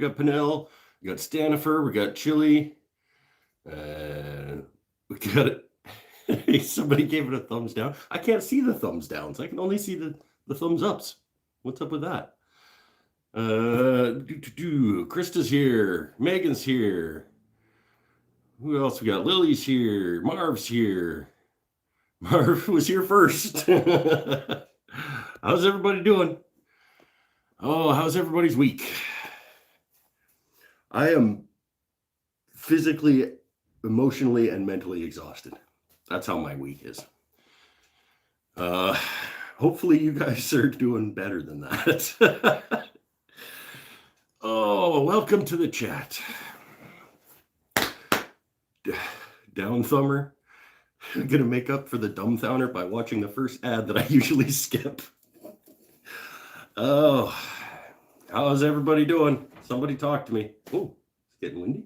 got Pinnell, we got Stanifer, we got Chili, we got it. Somebody gave it a thumbs down. I can't see the thumbs downs. I can only see the thumbs ups. What's up with that? Krista's here. Megan's here. Who else we got? Lily's here. Marv's here. Marv was here first. How's everybody doing? Oh, how's everybody's week? I am physically, emotionally, and mentally exhausted. That's how my week is. Hopefully you guys are doing better than that. Oh, welcome to the chat. Down thumber. I'm going to make up for the dumb thounder by watching the first ad that I usually skip. Oh, how's everybody doing? Somebody talk to me. Oh, it's getting windy.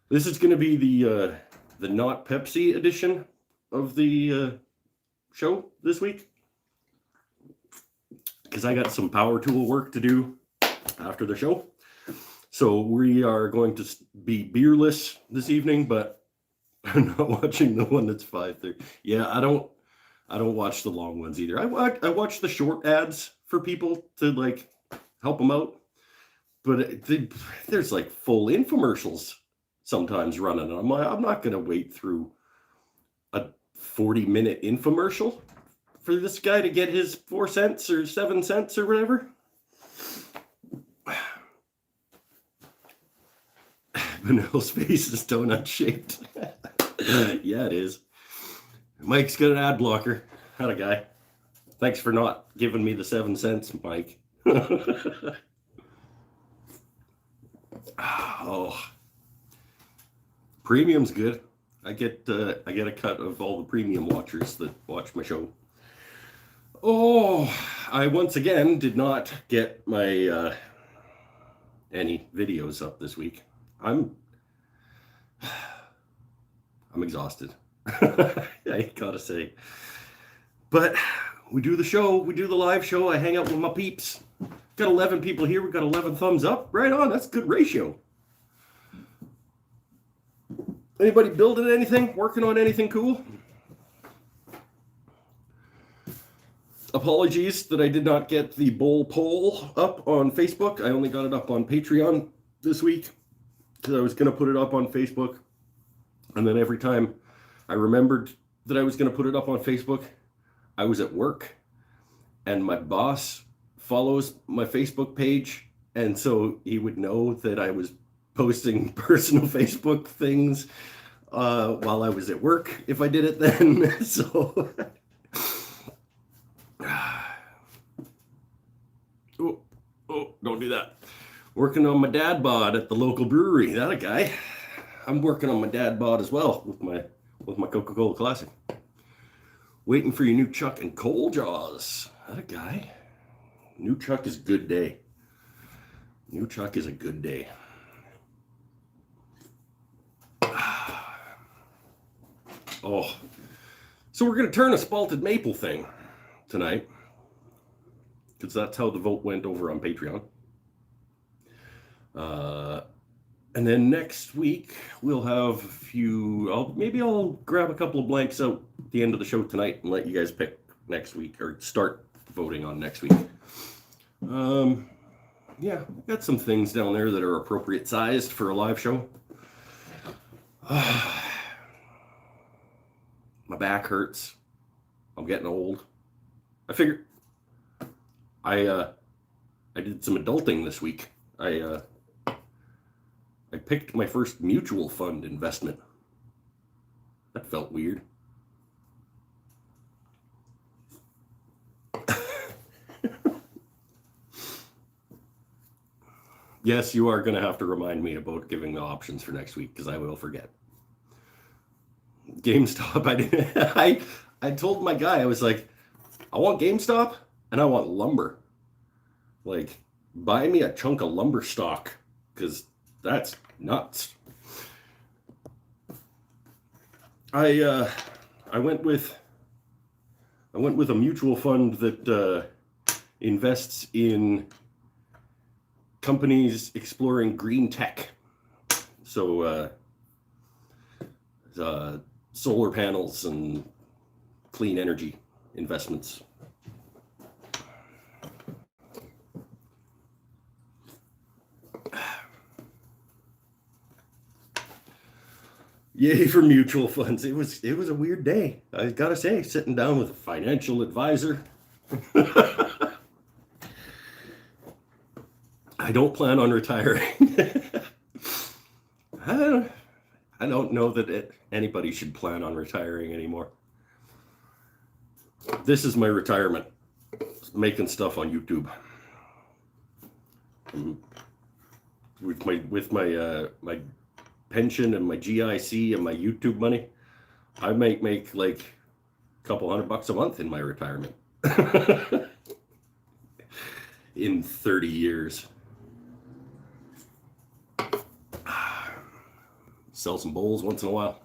This is going to be the not Pepsi edition of the show this week, because I got some power tool work to do after the show. So we are going to be beerless this evening, but I'm not watching the one that's 5:30. Yeah, I don't watch the long ones either. I watch the short ads for people to like help them out, but there's like full infomercials sometimes running. I'm not going to wait through a 40-minute infomercial for this guy to get his 4 cents or 7 cents or whatever. Vanille's face is donut shaped. Yeah, it is. Mike's got an ad blocker. Howdy, guy. Thanks for not giving me the 7 cents, Mike. Oh, premium's good. I get a cut of all the premium watchers that watch my show. Oh, I once again did not get my any videos up this week. I'm exhausted. I gotta say. But we do the show, we do the live show, I hang out with my peeps. Got 11 people here, we got 11 thumbs up. Right on, that's a good ratio. Anybody building anything? Working on anything cool? Apologies that I did not get the bowl poll up on Facebook. I only got it up on Patreon this week, because I was going to put it up on Facebook, and then every time I remembered that I was going to put it up on Facebook, I was at work, and my boss follows my Facebook page, and so he would know that I was posting personal Facebook things while I was at work if I did it then. So oh, don't do that. Working on my dad bod at the local brewery. That a guy. I'm working on my dad bod as well with my Coca-Cola Classic. Waiting for your new Chuck and Coal Jaws. That a guy. New Chuck is a good day. New Chuck is a good day. Oh, so we're going to turn a Spalted Maple thing tonight, because that's how the vote went over on Patreon. And then next week we'll have a few. Maybe I'll grab a couple of blanks out at the end of the show tonight and let you guys pick next week, or start voting on next week. Yeah, we've got some things down there that are appropriate sized for a live show. My back hurts. I'm getting old. I figured I did some adulting this week. I picked my first mutual fund investment. That felt weird. Yes, you are going to have to remind me about giving the options for next week, because I will forget. GameStop, I told my guy, I was like, I want GameStop and I want lumber. Like, buy me a chunk of lumber stock, because that's nuts. I went with a mutual fund that invests in companies exploring green tech. So solar panels and clean energy investments. Yay for mutual funds. It was a weird day. I gotta say, sitting down with a financial advisor. I don't plan on retiring. I don't know that anybody should plan on retiring anymore. This is my retirement. Making stuff on YouTube. With my pension and my GIC and my YouTube money, I might make like a couple $100 a month in my retirement. In 30 years. Sell some bowls once in a while.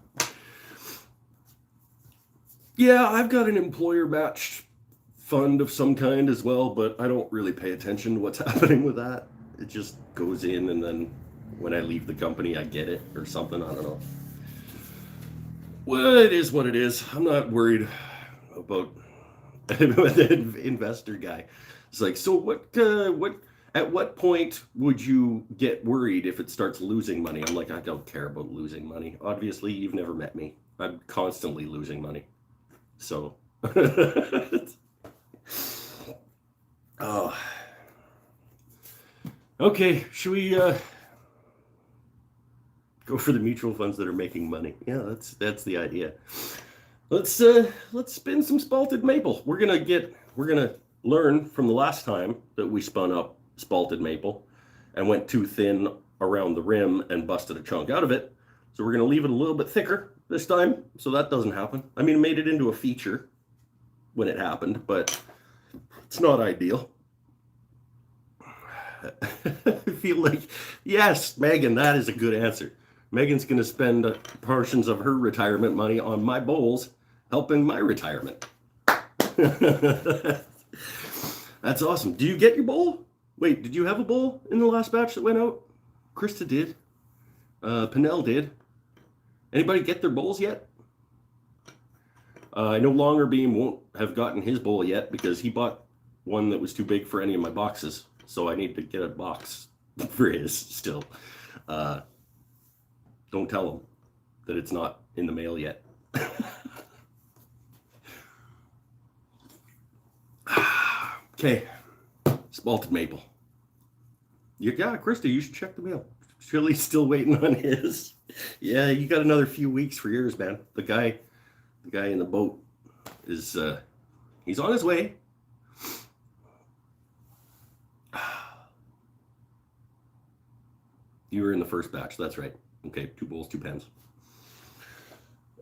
Yeah, I've got an employer matched fund of some kind as well, but I don't really pay attention to what's happening with that. It just goes in, and then when I leave the company, I get it or something. I don't know. Well, it is what it is. I'm not worried about the investor guy. It's like, so at what point would you get worried if it starts losing money? I'm like, I don't care about losing money. Obviously, you've never met me. I'm constantly losing money. So, oh, okay. Should we go for the mutual funds that are making money? Yeah, that's the idea. Let's spin some spalted maple. We're gonna learn from the last time that we spun up spalted maple and went too thin around the rim and busted a chunk out of it. So we're gonna leave it a little bit thicker this time, so that doesn't happen. I mean, it made it into a feature when it happened, but it's not ideal. I feel like, yes, Megan, that is a good answer. Megan's going to spend portions of her retirement money on my bowls, helping my retirement. That's awesome. Do you get your bowl? Wait, did you have a bowl in the last batch that went out? Krista did. Pinnell did. Anybody get their bowls yet? I know Longer Beam won't have gotten his bowl yet because he bought one that was too big for any of my boxes. So I need to get a box for his still. Don't tell him that it's not in the mail yet. Okay, spalted maple. Yeah, Krista, you should check the mail. Shirley's still waiting on his. Yeah, you got another few weeks for yours, man. The guy in the boat is he's on his way. You were in the first batch, that's right. Okay, 2 bowls, 2 pens.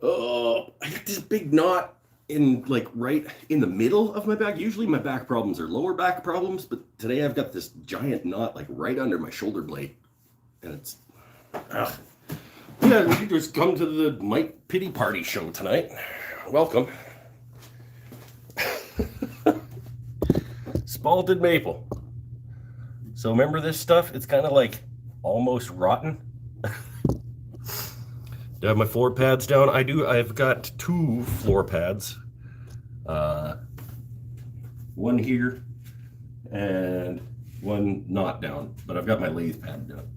Oh, I got this big knot in right in the middle of my back. Usually my back problems are lower back problems, but today I've got this giant knot right under my shoulder blade. And it's yeah, you just come to the Mike Pity Party show tonight. Welcome. Spalted maple. So remember this stuff? It's kind of like almost rotten. Do I have my floor pads down? I do. I've got 2 floor pads. One here and one not down, but I've got my lathe pad down.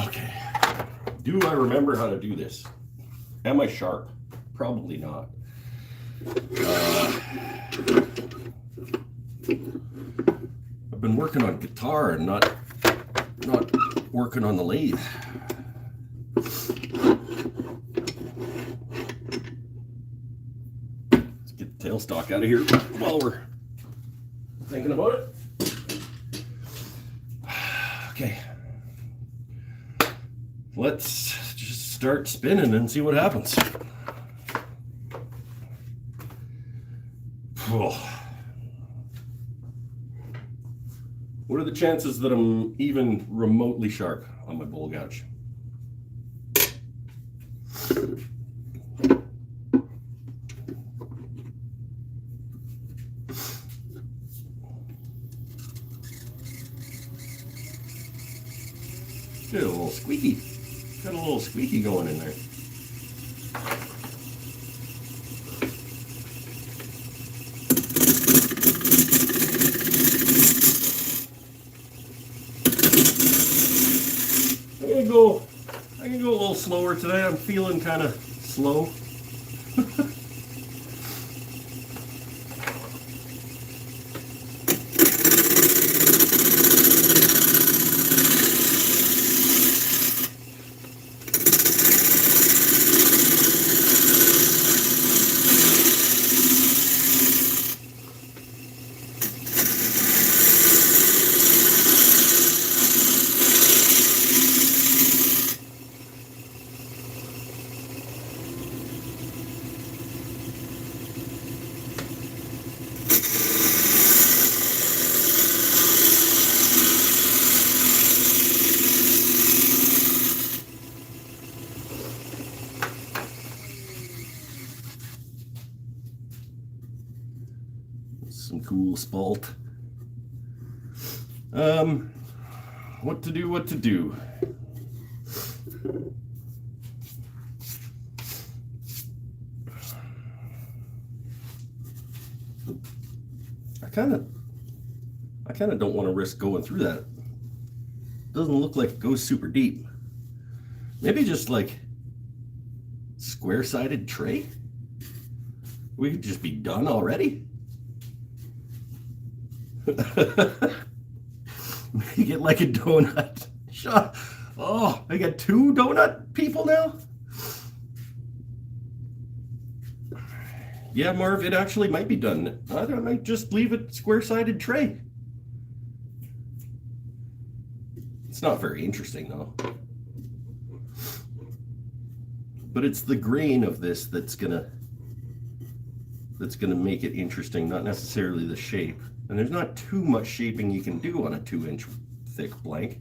Okay. Do I remember how to do this? Am I sharp? Probably not. I've been working on guitar and not working on the lathe. Let's get the tailstock out of here while we're thinking about it. Okay. Let's just start spinning and see what happens. Oh. What are the chances that I'm even remotely sharp on my bowl gouge? Get a little squeaky. Got a little squeaky going in there. I'm gonna go a little slower today. I'm feeling kind of slow. Some cool spalt. What to do? I kind of don't want to risk going through that. Doesn't look like it goes super deep. Maybe just like square-sided tray? We could just be done already. Make it like a donut. Oh, I got 2 donut people now? Yeah, Marv, it actually might be done. I might just leave it square-sided tray. It's not very interesting, though. But it's the grain of this that's gonna make it interesting, not necessarily the shape. And there's not too much shaping you can do on a 2-inch thick blank.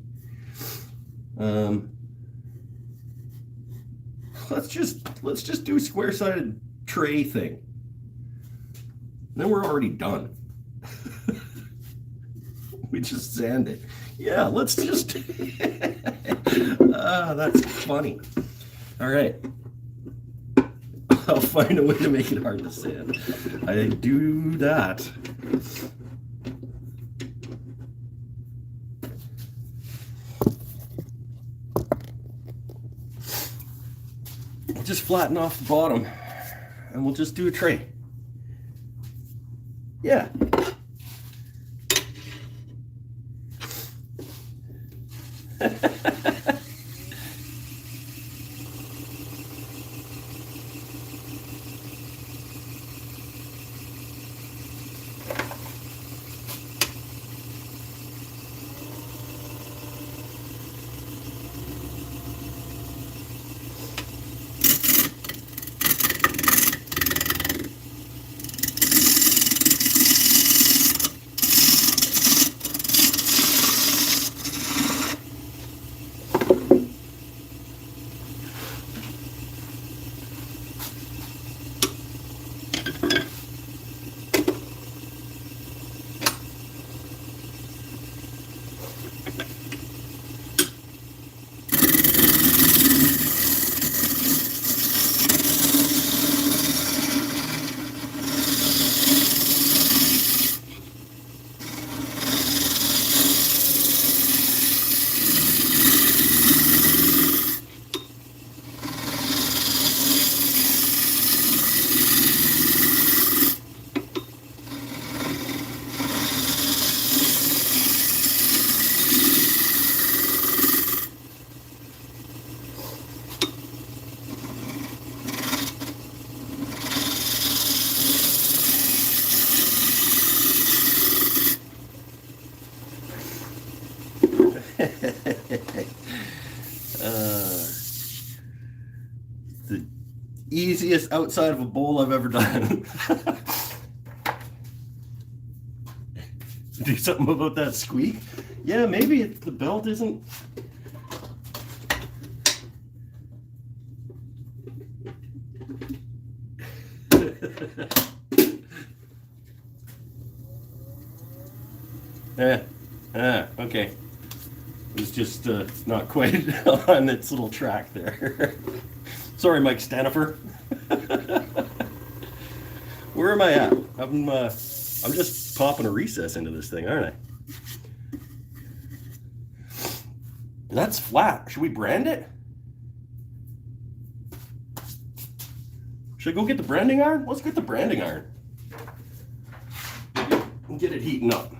Let's just do square-sided tray thing. Then we're already done. We just sand it. Yeah, let's just. That's funny. All right. I'll find a way to make it hard to sand. I do that. Just flatten off the bottom and we'll just do a tray. Yeah. The easiest outside of a bowl I've ever done. Do something about that squeak? Yeah, maybe the belt isn't. Okay. It was just not quite on its little track there. Sorry, Mike Stanifer. Where am I at? I'm just popping a recess into this thing, aren't I? That's flat. Should we brand it? Should I go get the branding iron? Let's get the branding iron. And get it heating up.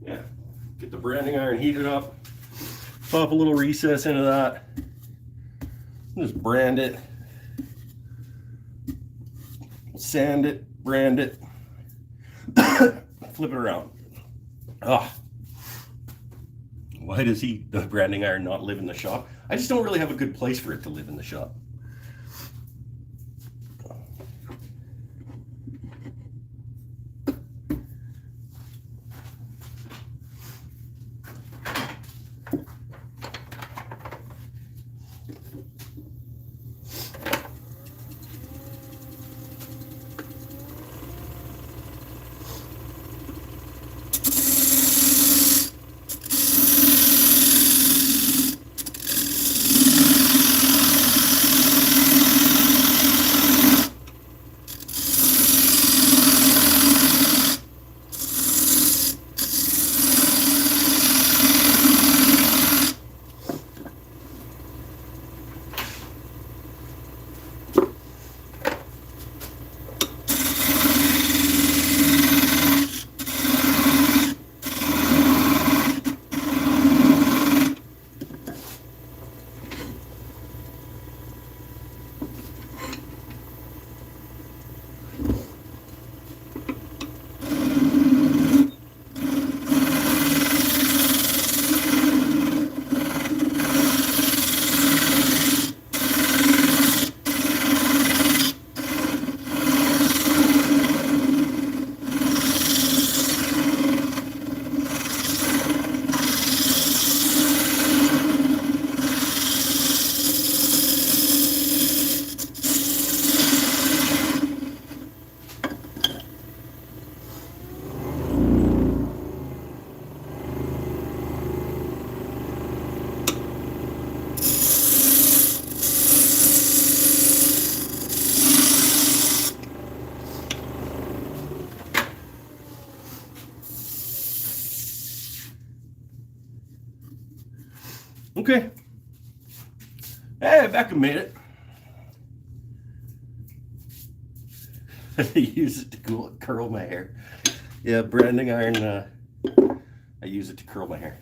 Yeah, get the branding iron heated up, pop a little recess into that, just brand it, sand it, brand it, flip it around. Ah, why does the branding iron not live in the shop? I just don't really have a good place for it to live in the shop. Okay. Hey, Becca made it. I use it to curl my hair. Yeah, branding iron, I use it to curl my hair.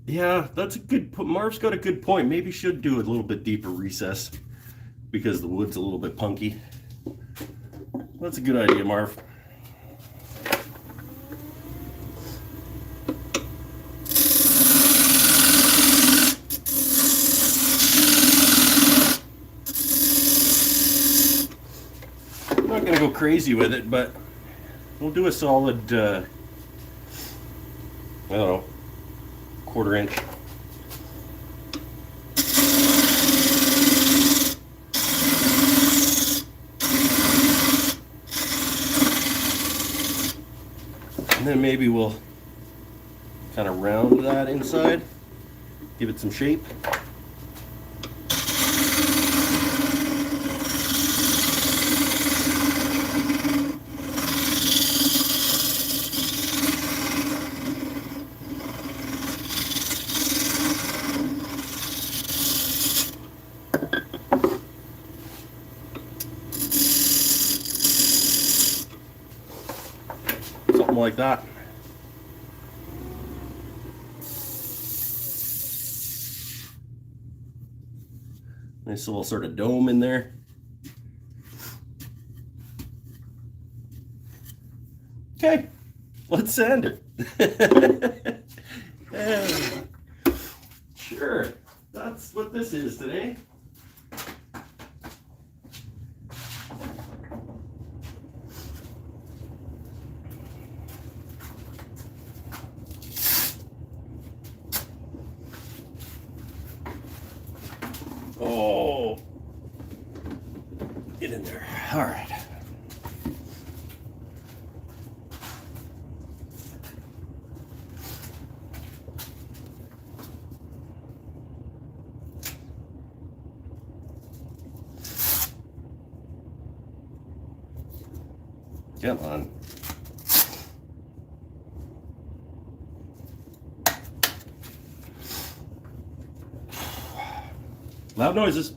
Yeah, that's a good point. Marv's got a good point. Maybe should do a little bit deeper recess because the wood's a little bit punky. That's a good idea, Marv. I'm not gonna go crazy with it, but we'll do a solid, I don't know, 1/4 inch. And then maybe we'll kind of round that inside, give it some shape. something like that. Nice little sort of dome in there. Okay, let's sand it. Yeah. Sure, that's what this is today. Oh, get in there. All right. Come on. Loud noises.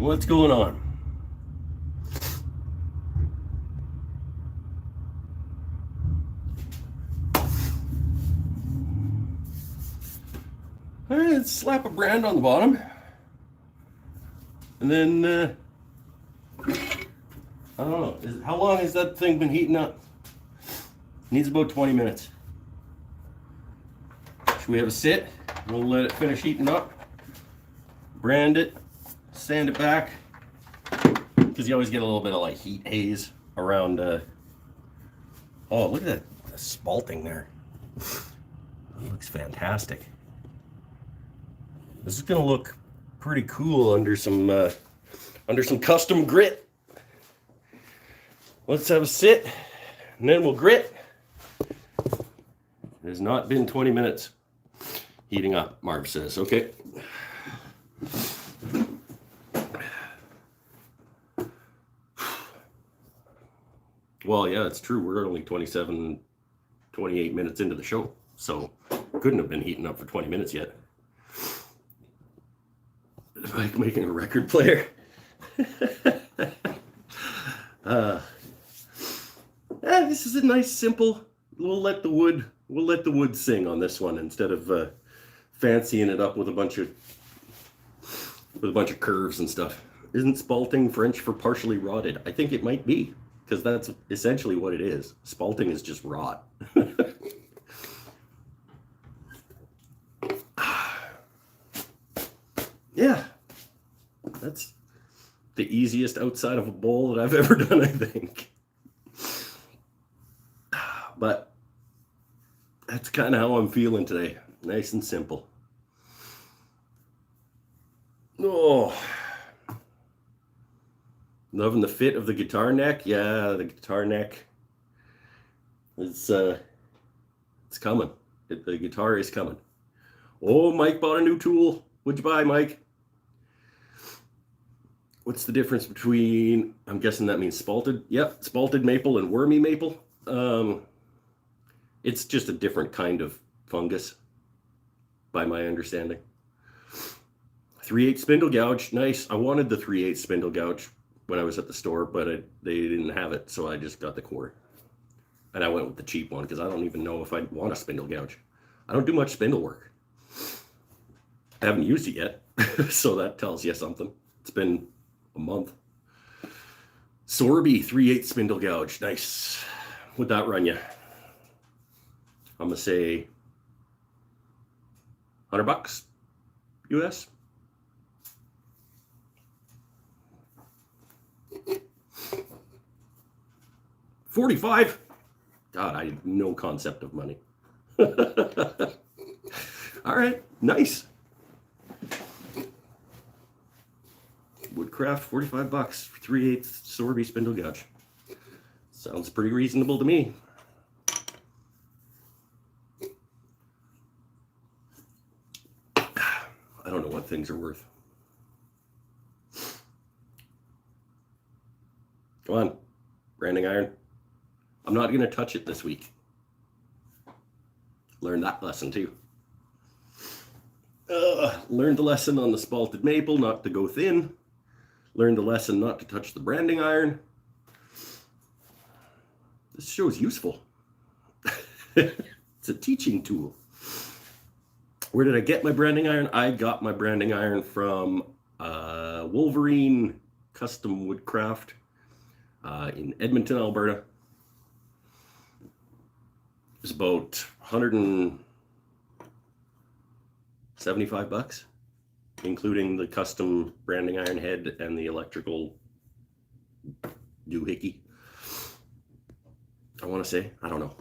What's going on? All right, let's slap a brand on the bottom. And then, I don't know, how long has that thing been heating up? Needs about 20 minutes. Should we have a sit? We'll let it finish heating up. Brand it, sand it back. Because you always get a little bit of like heat haze around. Oh, look at that spalting there. It looks fantastic. This is gonna look pretty cool under some custom grit. Let's have a sit, and then we'll grit. It has not been 20 minutes heating up, Marv says. Okay. Well, yeah, it's true. We're only 28 minutes into the show, so couldn't have been heating up for 20 minutes yet. Like making a record player. This is a nice, simple. We'll let the wood sing on this one instead of fancying it up with a bunch of curves and stuff. Isn't spalting French for partially rotted? I think it might be, because that's essentially what it is. Spalting is just rot. Yeah, that's the easiest outside of a bowl that I've ever done, I think. But that's kind of how I'm feeling today. Nice and simple. Oh, loving the fit of the guitar neck. Yeah, the guitar neck. It's coming. The guitar is coming. Oh, Mike bought a new tool. What'd you buy, Mike? What's the difference between, I'm guessing that means spalted? Yep, spalted maple and wormy maple. It's just a different kind of fungus, by my understanding. 3/8 spindle gouge, nice. I wanted the 3/8 spindle gouge when I was at the store, but they didn't have it, so I just got the core. And I went with the cheap one because I don't even know if I'd want a spindle gouge. I don't do much spindle work. I haven't used it yet, so that tells you something. It's been a month. Sorby 3/8 spindle gouge, nice. What'd that run you? I'm gonna say $100 US. $45. God, I have no concept of money. All right, nice. Woodcraft, $45 for 3/8 Sorby spindle gouge. Sounds pretty reasonable to me. I don't know what things are worth. Come on, branding iron. I'm not going to touch it this week. Learned that lesson too. Learned the lesson on the spalted maple not to go thin. Learned the lesson not to touch the branding iron. This show's useful. It's a teaching tool. Where did I get my branding iron? I got my branding iron from Wolverine Custom Woodcraft in Edmonton, Alberta. It's about $175, including the custom branding iron head and the electrical doohickey. I want to say, I don't know,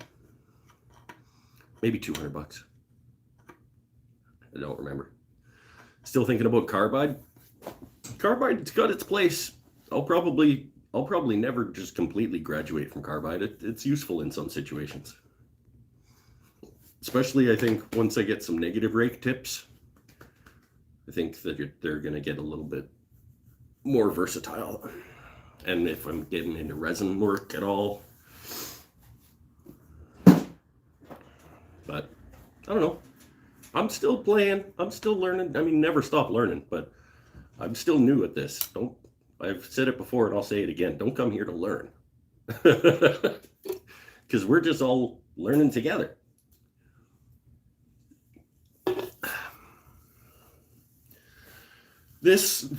maybe $200. I don't remember. Still thinking about carbide. Carbide's got its place. I'll probably never just completely graduate from carbide. It's useful in some situations. Especially, I think, once I get some negative rake tips, I think that they're going to get a little bit more versatile. And if I'm getting into resin work at all. But, I don't know. I'm still playing. I'm still learning. I mean, never stop learning. But I'm still new at this. I've said it before and I'll say it again. Don't come here to learn. Because we're just all learning together. This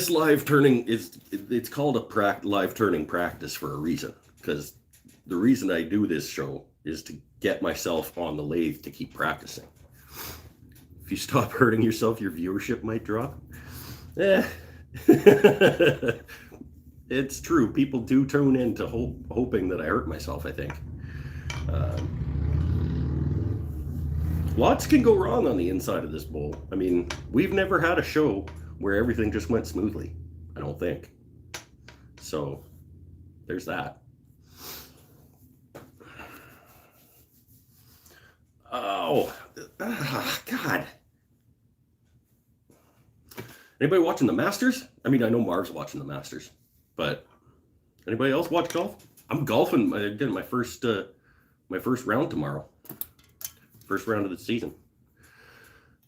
live turning it's called a live turning practice for a reason. Because the reason I do this show is to get myself on the lathe to keep practicing. If you stop hurting yourself, your viewership might drop. It's true. People do tune in to hoping that I hurt myself, I think. Lots can go wrong on the inside of this bowl. I mean, we've never had a show where everything just went smoothly, I don't think. So, there's that. Oh, God. Anybody watching the Masters? I mean, I know Marv's watching the Masters, but anybody else watch golf? I'm golfing again my first round tomorrow. First round of the season.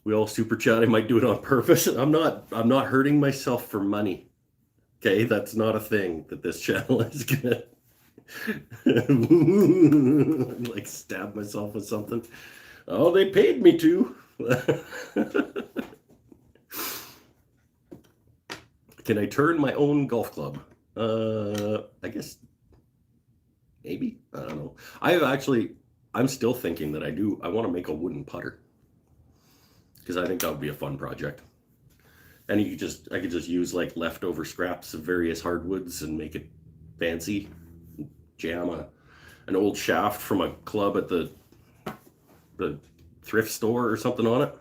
We all super chat. I might do it on purpose. I'm not hurting myself for money. Okay, that's not a thing that this channel is gonna like stab myself with something. Oh, they paid me to. Can I turn my own golf club? I guess maybe. I don't know. I'm still thinking that I want to make a wooden putter. Because I think that would be a fun project. And I could just use like leftover scraps of various hardwoods and make it fancy. Jam an old shaft from a club at the thrift store or something on it.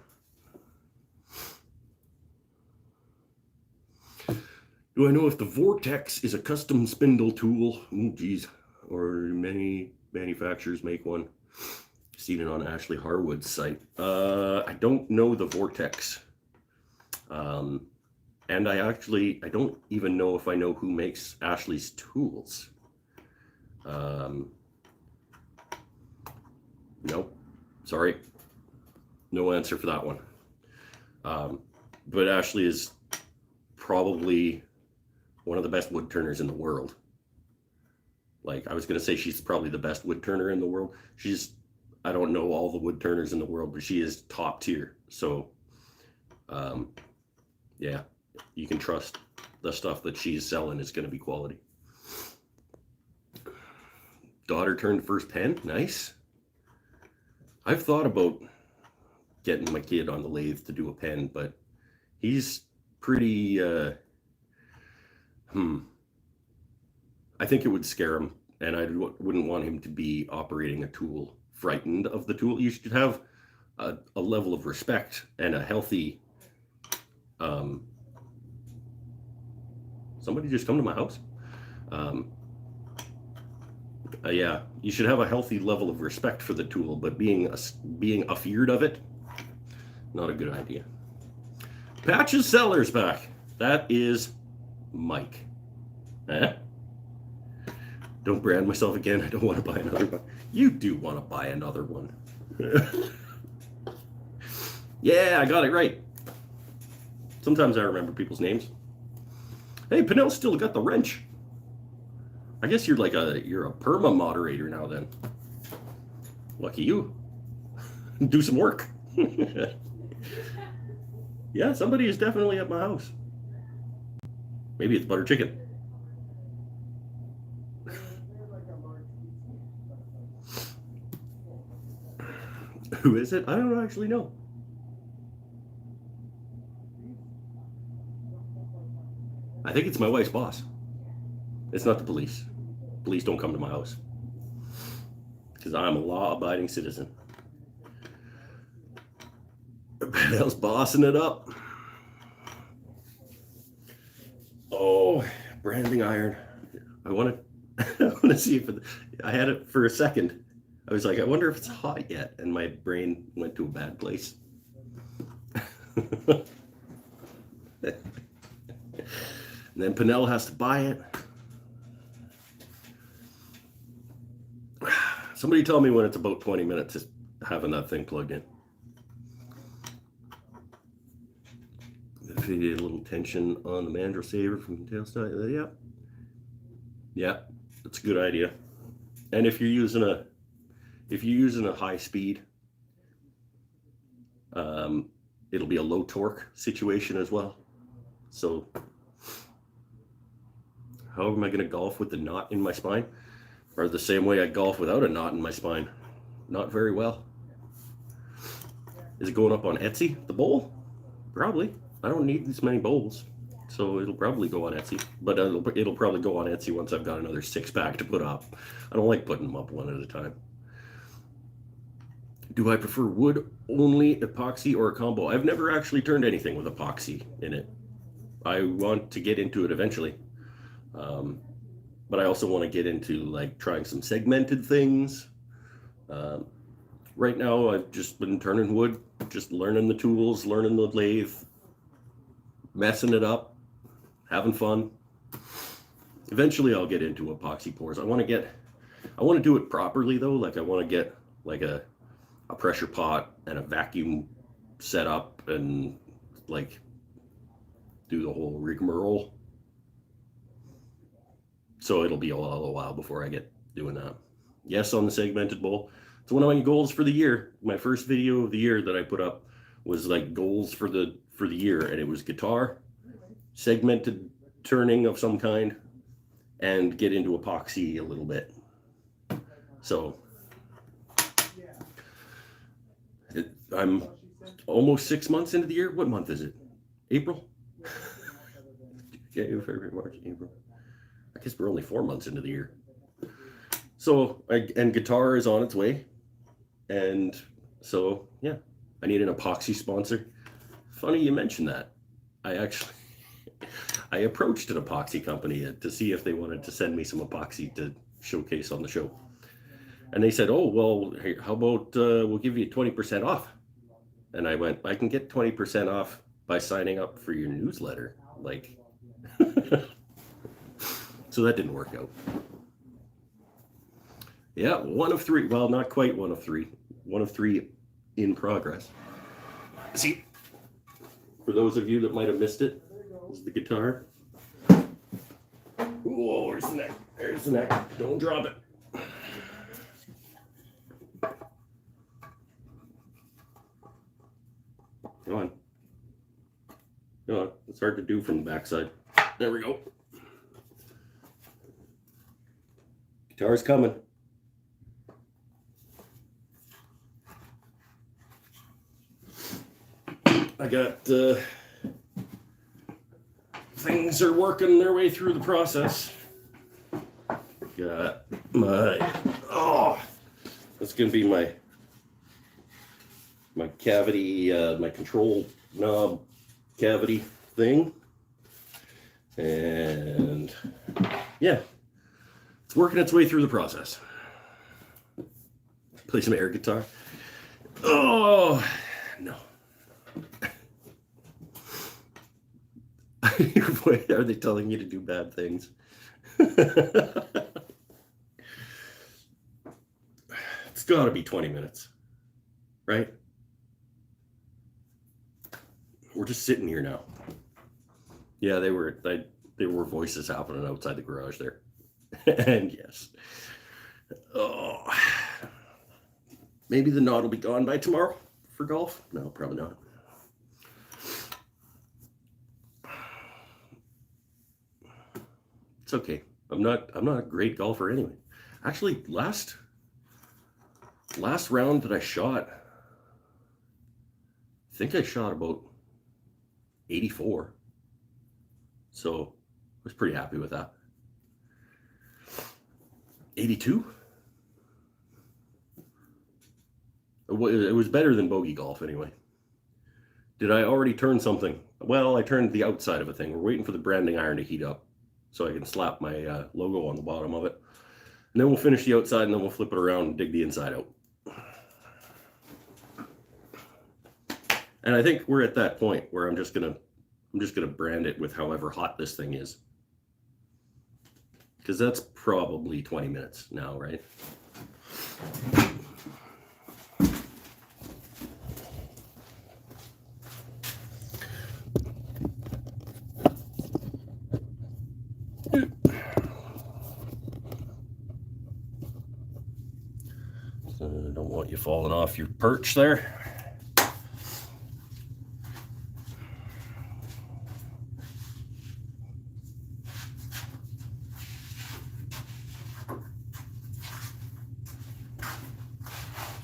Do I know if the Vortex is a custom spindle tool? Oh, geez. Or many manufacturers make one. Seen it on Ashley Harwood's site. I don't know the Vortex. And I don't even know if I know who makes Ashley's tools. Nope. Sorry. No answer for that one. But Ashley is probably one of the best wood turners in the world. Like, I was going to say she's probably the best wood turner in the world. I don't know all the wood turners in the world, but she is top tier. So, yeah, you can trust the stuff that she's selling is going to be quality. Daughter turned first pen. Nice. I've thought about getting my kid on the lathe to do a pen, but he's pretty, I think it would scare him, and I wouldn't want him to be operating a tool frightened of the tool. You should have a level of respect and a healthy, somebody just come to my house. Yeah, you should have a healthy level of respect for the tool, but being afeared of it, not a good idea. Patches Sellers back. That is Mike. Eh? Don't brand myself again. I don't want to buy another one. You do want to buy another one. Yeah, I got it right. Sometimes I remember people's names. Hey, Pinnell's still got the wrench. I guess you're a perma moderator now then. Lucky you. Do some work. Yeah, somebody is definitely at my house. Maybe it's butter chicken. Who is it? I don't actually know. I think it's my wife's boss. It's not the police. Police don't come to my house. Because I'm a law-abiding citizen. Bell's bossing it up. Oh, branding iron. I want to see if I had it for a second. I was like, I wonder if it's hot yet, and my brain went to a bad place. And then Pinnell has to buy it. Somebody tell me when it's about 20 minutes just having that thing plugged in. to get a little tension on the mandrel saver from tailstock. Yeah, that's a good idea. And if you're using a high speed, it'll be a low torque situation as well. So how am I going to golf with the knot in my spine? Or the same way I golf without a knot in my spine? Not very well. Is it going up on Etsy, the bowl? Probably. I don't need this many bowls, so it'll probably go on Etsy. But it'll probably go on Etsy once I've got another 6-pack to put up. I don't like putting them up one at a time. Do I prefer wood only, epoxy, or a combo? I've never actually turned anything with epoxy in it. I want to get into it eventually. But I also want to get into like trying some segmented things. Right now, I've just been turning wood, just learning the tools, learning the lathe, messing it up, having fun. Eventually, I'll get into epoxy pours. I want to do it properly though. Like I want to get like a pressure pot and a vacuum set up and like do the whole rigmarole. So it'll be a while before I get doing that. Yes, on the segmented bowl. It's one of my goals for the year. My first video of the year that I put up was like goals for the year, and it was guitar, segmented turning of some kind, and get into epoxy a little bit. So I'm almost 6 months into the year. What month is it? April? January, February, March, April. I guess we're only 4 months into the year. So, and guitar is on its way. And so, yeah, I need an epoxy sponsor. Funny you mentioned that. I approached an epoxy company to see if they wanted to send me some epoxy to showcase on the show. And they said, oh, well, hey, how about we'll give you 20% off. And I went, I can get 20% off by signing up for your newsletter. Like, so that didn't work out. Yeah, 1 of 3. Well, not quite 1 of 3. 1 of 3 in progress. See, for those of you that might have missed it, this is the guitar. Whoa, where's the neck? There's the neck. Don't drop it. Come on. Come on. It's hard to do from the backside. There we go. Guitar's coming. I got things are working their way through the process. Got my that's gonna be my cavity, my control knob cavity thing, and yeah, it's working its way through the process. Play some air guitar. Oh no. Are they telling you to do bad things? It's got to be 20 minutes, right? We're just sitting here now. Yeah, they were voices happening outside the garage there. And yes. Oh. Maybe the knot will be gone by tomorrow for golf. No, probably not. It's okay. I'm not a great golfer anyway. Actually, last round that I shot, I think I shot about 84. So I was pretty happy with that. 82? It was better than bogey golf anyway. Did I already turn something? Well, I turned the outside of a thing. We're waiting for the branding iron to heat up so I can slap my logo on the bottom of it. And then we'll finish the outside and then we'll flip it around and dig the inside out. And I think we're at that point where I'm just gonna brand it with however hot this thing is. Because that's probably 20 minutes now, right? You falling off your perch there?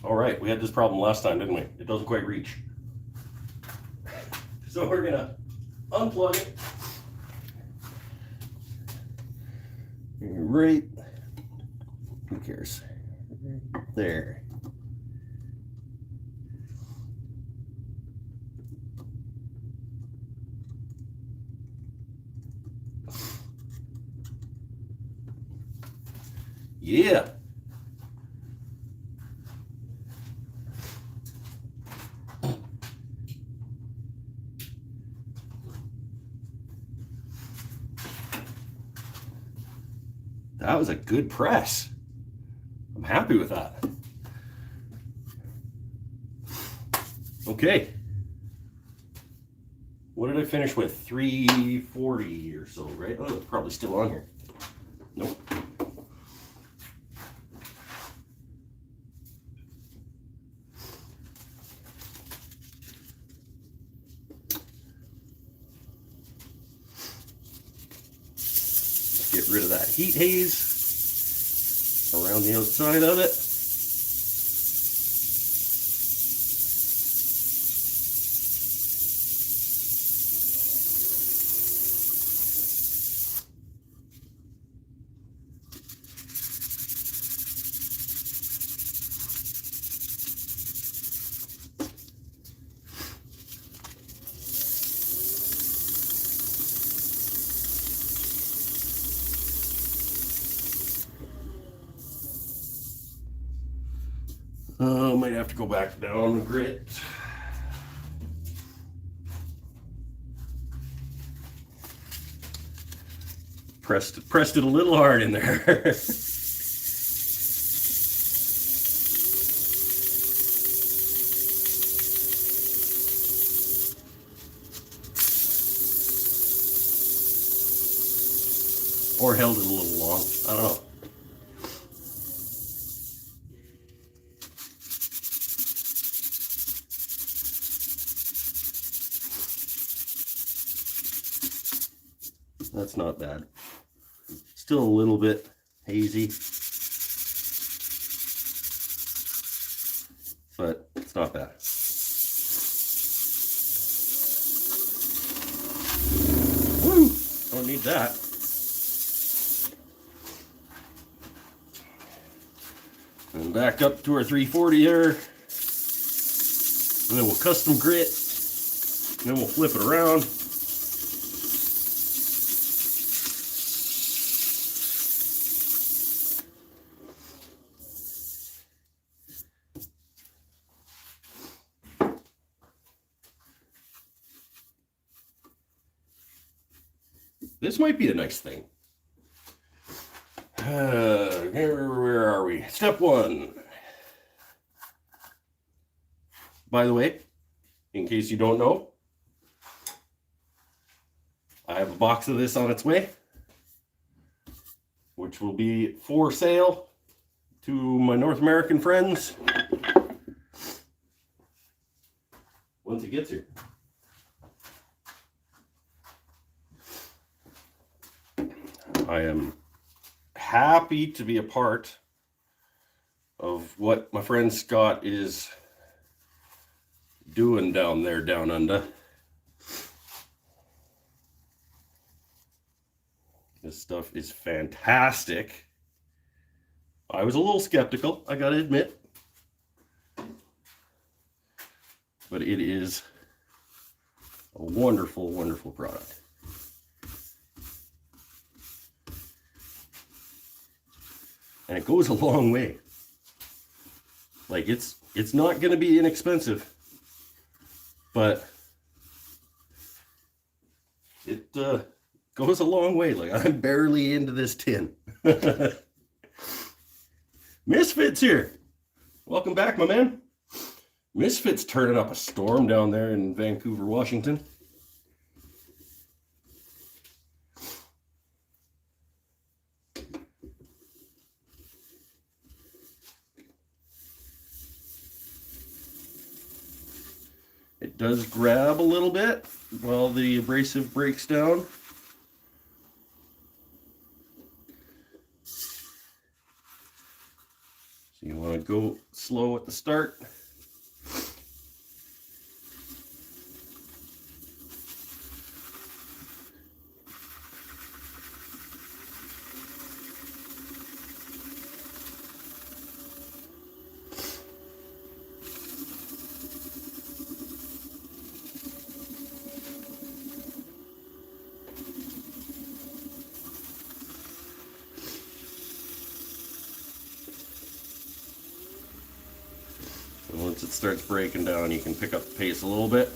All right, we had this problem last time, didn't we? It doesn't quite reach. So we're gonna unplug it. Right, who cares? There. Yeah. That was a good press. I'm happy with that. Okay. What did I finish with? 340 or so, right? Oh, it's probably still on here. Nope. Get rid of that heat haze around the outside of it. Might have to go back down the grit. Pressed it a little hard in there. Or held it a little long. I don't know. That's not bad. Still a little bit hazy, but it's not bad. Woo! Don't need that. And back up to our 340 there. And then we'll custom grit. And then we'll flip it around. This might be a nice thing. Where are we? Step one. By the way, in case you don't know, I have a box of this on its way, which will be for sale to my North American friends once it gets here. I am happy to be a part of what my friend Scott is doing down there, down under. This stuff is fantastic. I was a little skeptical, I gotta admit. But it is a wonderful, wonderful product. And it goes a long way. Like it's not going to be inexpensive, but it goes a long way. Like I'm barely into this tin. Misfits here. Welcome back, my man. Misfits turning up a storm down there in Vancouver, Washington. does grab a little bit while the abrasive breaks down. So you want to go slow at the start. And once it starts breaking down, you can pick up the pace a little bit.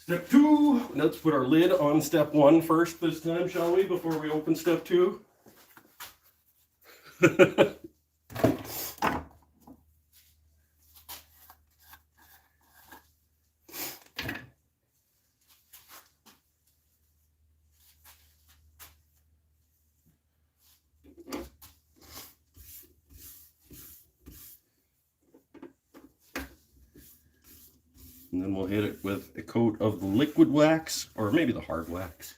Step 2, let's put our lid on step 1 first this time, shall we, before we open step 2? And then we'll hit it with a coat of the liquid wax, or maybe the hard wax.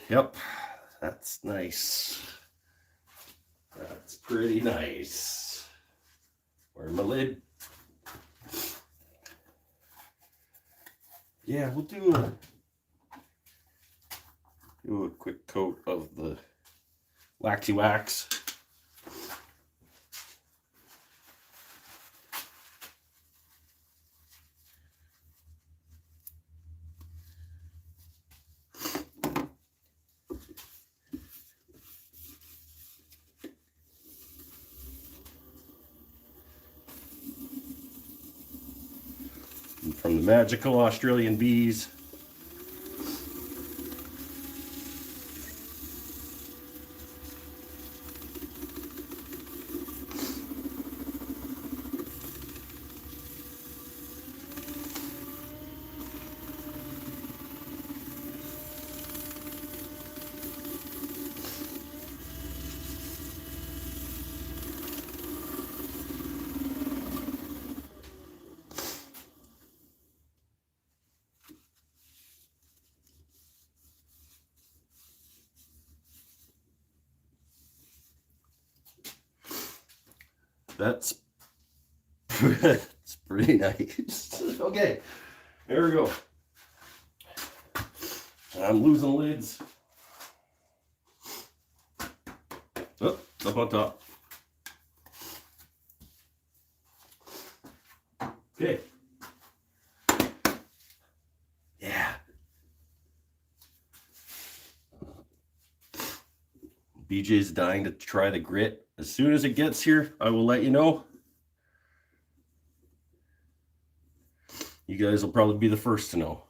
Yep, that's nice. That's pretty nice. Where's my lid? Yeah, we'll do a quick coat of the waxy wax. From the magical Australian bees. That's it's pretty nice. Okay, there we go. I'm losing lids. Oh, up on top. Okay. Yeah. BJ's dying to try the grit. As soon as it gets here, I will let you know. You guys will probably be the first to know.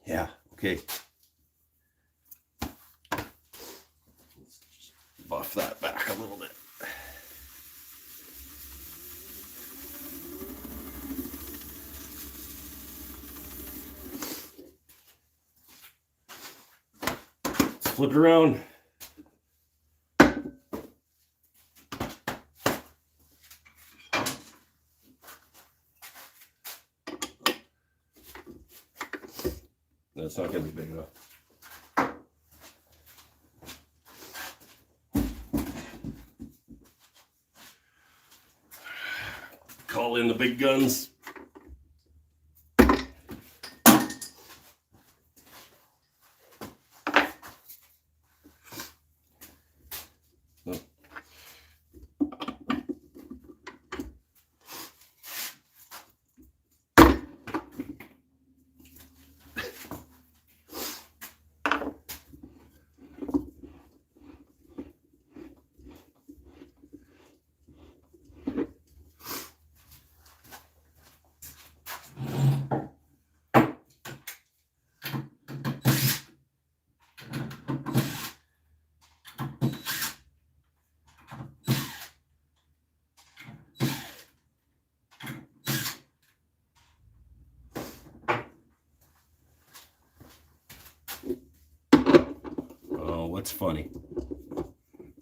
Yeah, Okay. Let's just buff that back a little bit. Let's flip it around. That's not going to be big enough. Call in the big guns. No. What's funny?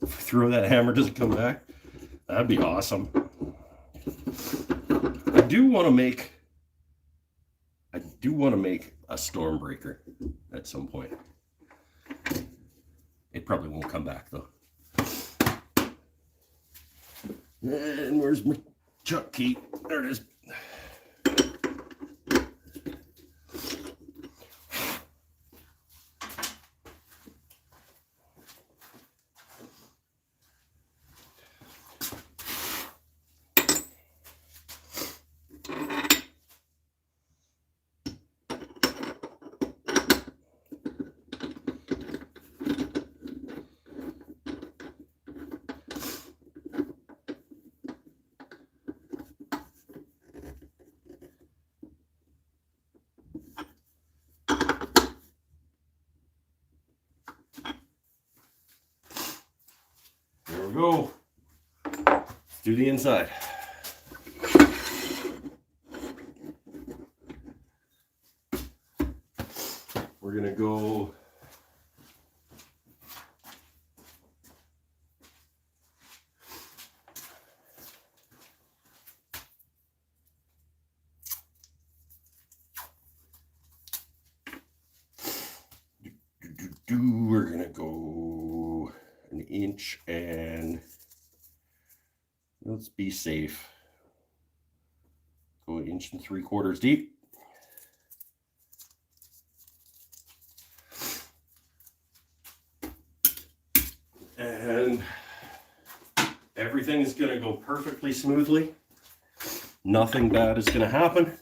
If I throw that hammer, does it come back? That'd be awesome. I do want to make a Stormbreaker at some point. It probably won't come back though. And where's my chuck key? There it is. There we go. Let's do the inside. We're gonna go we're gonna go an inch, and let's be safe. Go 1 3/4 inches deep. And everything is going to go perfectly smoothly. Nothing bad is going to happen.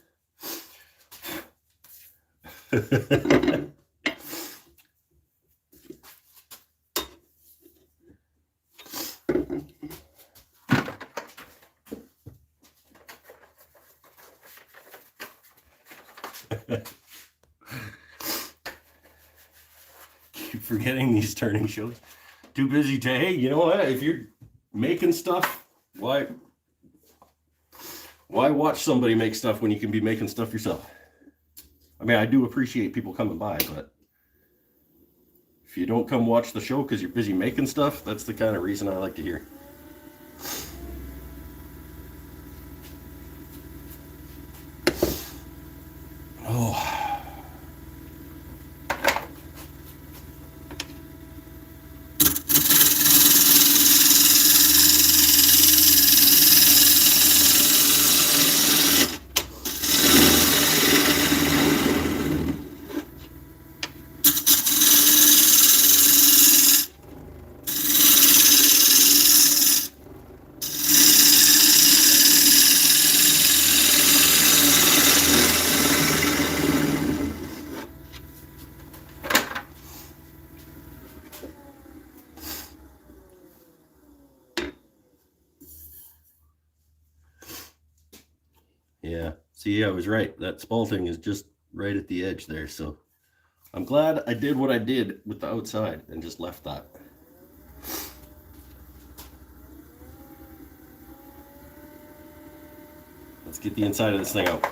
Keep forgetting these turning shows. Too busy to, hey, you know what? If you're making stuff, why watch somebody make stuff when you can be making stuff yourself? I mean, I do appreciate people coming by, but if you don't come watch the show because you're busy making stuff, that's the kind of reason I like to hear. Oh. Yeah, see, I was right. That spalting is just right at the edge there, so I'm glad I did what I did with the outside and just left that. Let's get the inside of this thing out.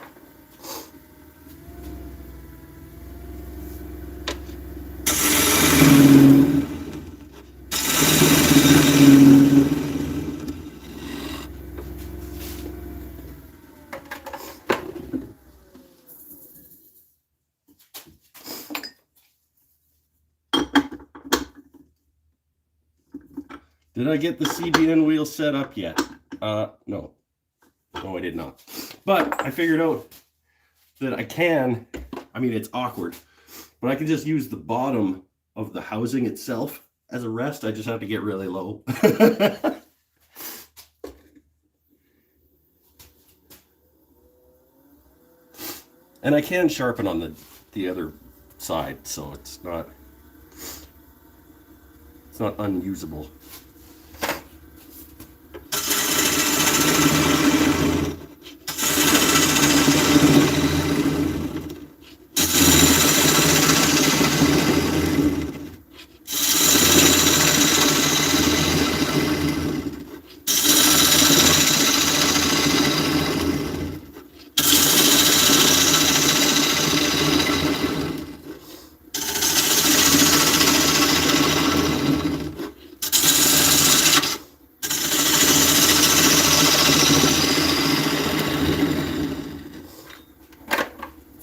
Did I get the CBN wheel set up yet? No. No, I did not. But I figured out that I can, I mean, it's awkward, but I can just use the bottom of the housing itself as a rest. I just have to get really low. And I can sharpen on the other side, so it's not unusable.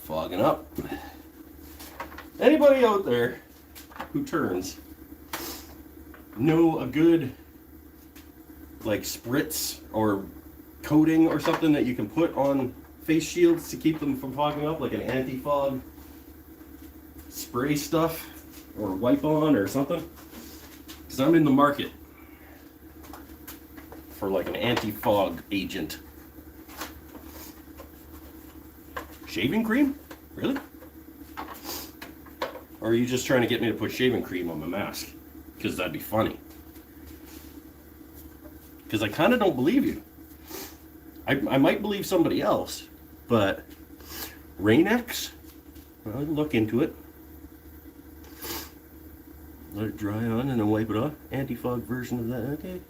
Fogging up. Anybody out there who turns know a good like spritz or coating or something that you can put on face shields to keep them from fogging up, like an anti-fog spray stuff or wipe on or something? Because I'm in the market for like an anti-fog agent. Shaving cream? Really? Or are you just trying to get me to put shaving cream on my mask? Because that'd be funny. Because I kind of don't believe you. I might believe somebody else, but Rain-X? I'll look into it. Let it dry on and then wipe it off. Anti-fog version of that, okay.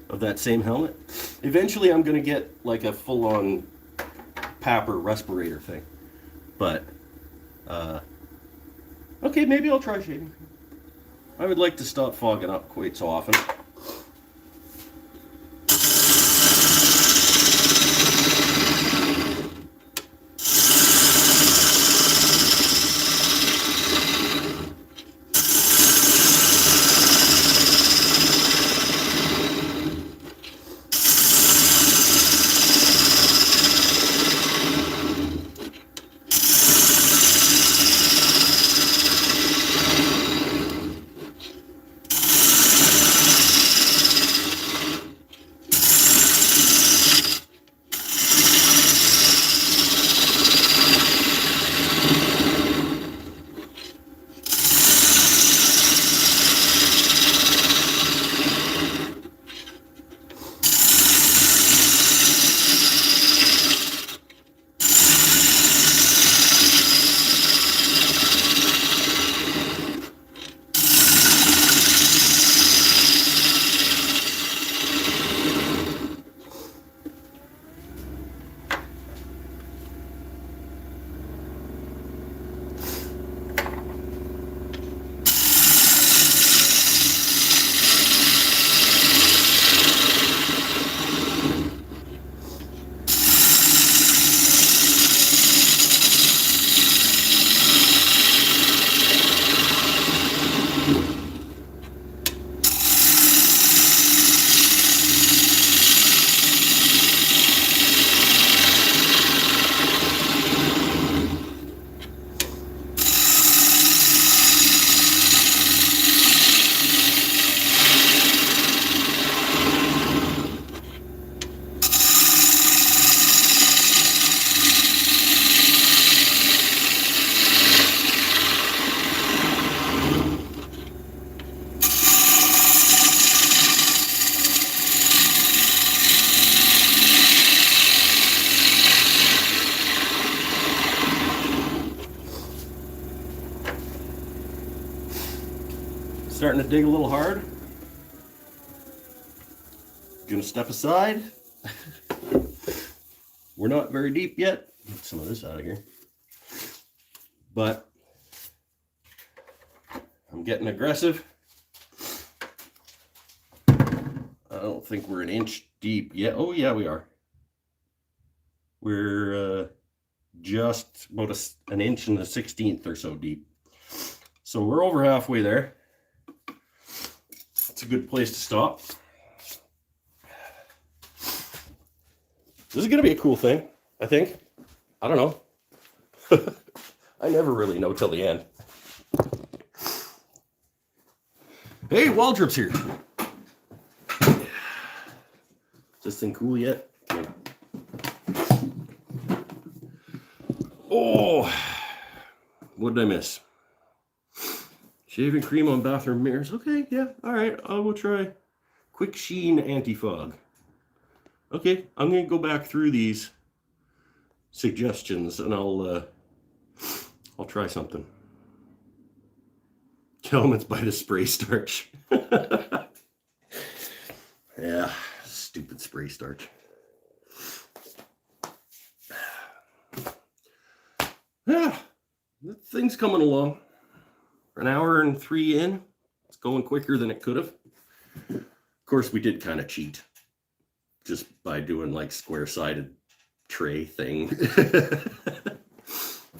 Of that same helmet. Eventually I'm going to get like a full-on PAPR respirator thing. But, okay, maybe I'll try shaving. I would like to stop fogging up quite so often. starting to dig a little hard. Gonna step aside. We're not very deep yet. Get some of this out of here. But I'm getting aggressive. I don't think we're an inch deep yet. Oh yeah, we are. We're just about an inch and a 1/16 or so deep. So we're over halfway there. That's a good place to stop. This is going to be a cool thing, I think. I don't know. I never really know till the end. Hey, Waldrop's here. Is this thing cool yet? Oh, what did I miss? Shaving cream on bathroom mirrors. Okay, yeah, all right. I will try quick sheen anti-fog. Okay, I'm gonna go back through these suggestions and I'll try something. Elements by the spray starch. Yeah, stupid spray starch. Yeah, the thing's coming along. An hour and 3 in. It's going quicker than it could have. Of course, we did kind of cheat just by doing like square-sided tray thing.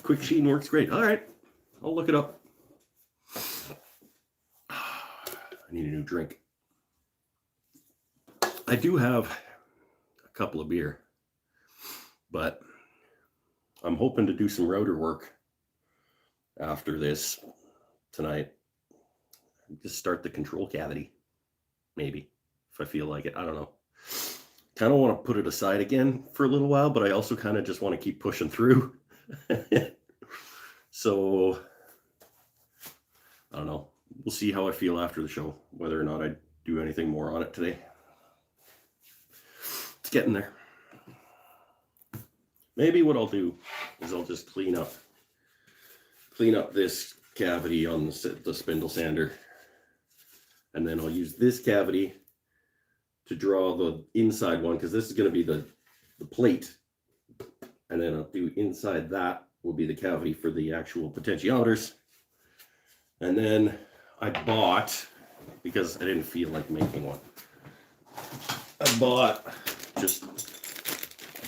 Quick sheen works great. All right, I'll look it up. I need a new drink. I do have a couple of beer, but I'm hoping to do some router work after this tonight. Just start the control cavity, maybe, if I feel like it. I don't know. Kind of want to put it aside again for a little while, but I also kind of just want to keep pushing through. So, I don't know. We'll see how I feel after the show, whether or not I do anything more on it today. It's getting there. Maybe what I'll do is I'll just clean up this cavity on the spindle sander, and then I'll use this cavity to draw the inside one, because this is going to be the plate, and then I'll do inside that will be the cavity for the actual potentiometers. And then I bought, because I didn't feel like making one, I bought just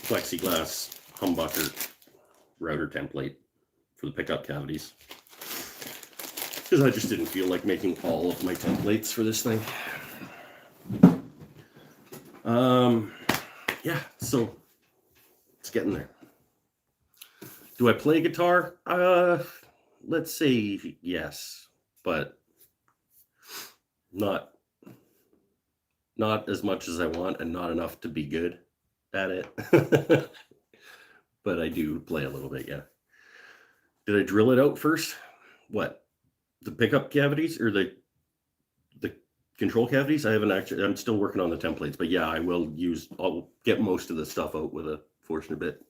plexiglass humbucker router template for the pickup cavities, because I just didn't feel like making all of my templates for this thing. Yeah, so it's getting there. Do I play guitar? Let's say yes, but not as much as I want, and not enough to be good at it. But I do play a little bit, yeah. Did I drill it out first? What? The pickup cavities or the control cavities? I haven't actually, I'm still working on the templates, but yeah, I'll get most of the stuff out with a Forstner bit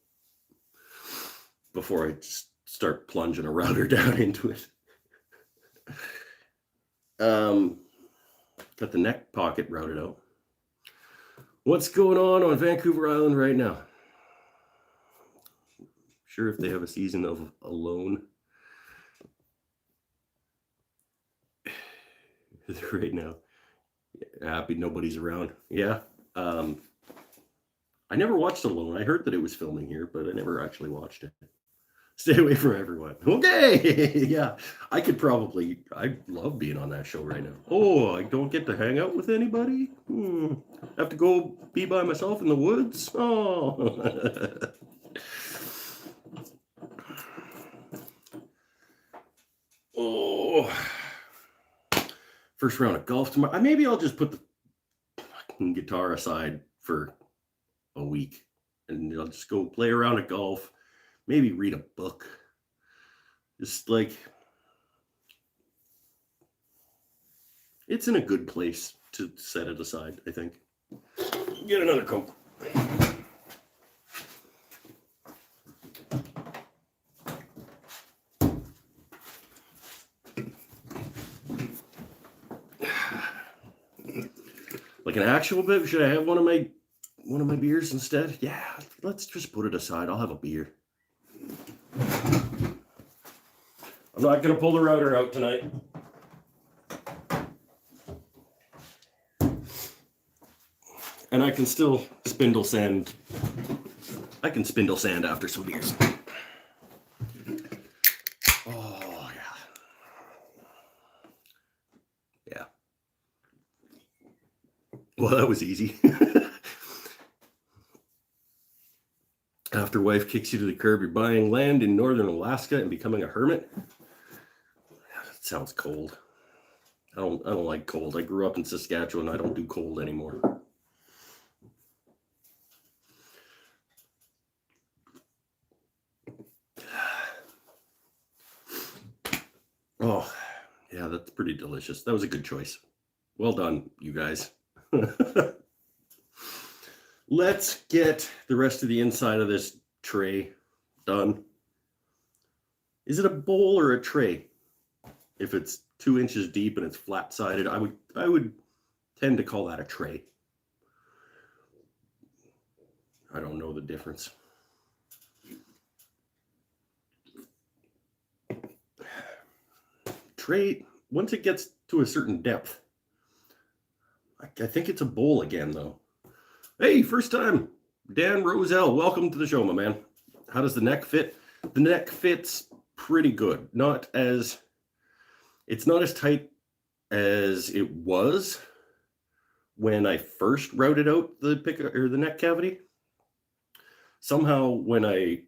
before I start plunging a router down into it. Got the neck pocket routed out. What's going on Vancouver Island right now? Sure, if they have a season of Alone right now. Happy nobody's around. Yeah. I never watched Alone. I heard that it was filming here, but I never actually watched it. Stay away from everyone. Okay. Yeah. I love being on that show right now. Oh, I don't get to hang out with anybody? Have to go be by myself in the woods? Oh. Oh. First round of golf tomorrow. Maybe I'll just put the fucking guitar aside for a week and I'll just go play around at golf. Maybe read a book. Just like, it's in a good place to set it aside, I think. Get another Coke. Like an actual bit? Should I have one of my beers instead? Yeah, let's just put it aside. I'll have a beer. I'm not gonna pull the router out tonight. And I can still spindle sand. I can spindle sand after some beers. Oh, yeah. Yeah. Well, that was easy. After wife kicks you to the curb, you're buying land in northern Alaska and becoming a hermit. That sounds cold. I don't like cold. I grew up in Saskatchewan. I don't do cold anymore. Oh, yeah, that's pretty delicious. That was a good choice. Well done, you guys. Let's get the rest of the inside of this tray done. Is it a bowl or a tray? If it's 2 inches deep and it's flat-sided, I would tend to call that a tray. I don't know the difference. Tray, once it gets to a certain depth, I think it's a bowl again, though. Hey, first time, Dan Roselle, welcome to the show, my man. How does the neck fit? The neck fits pretty good. It's not as tight as it was when I first routed out the neck cavity. Somehow, when I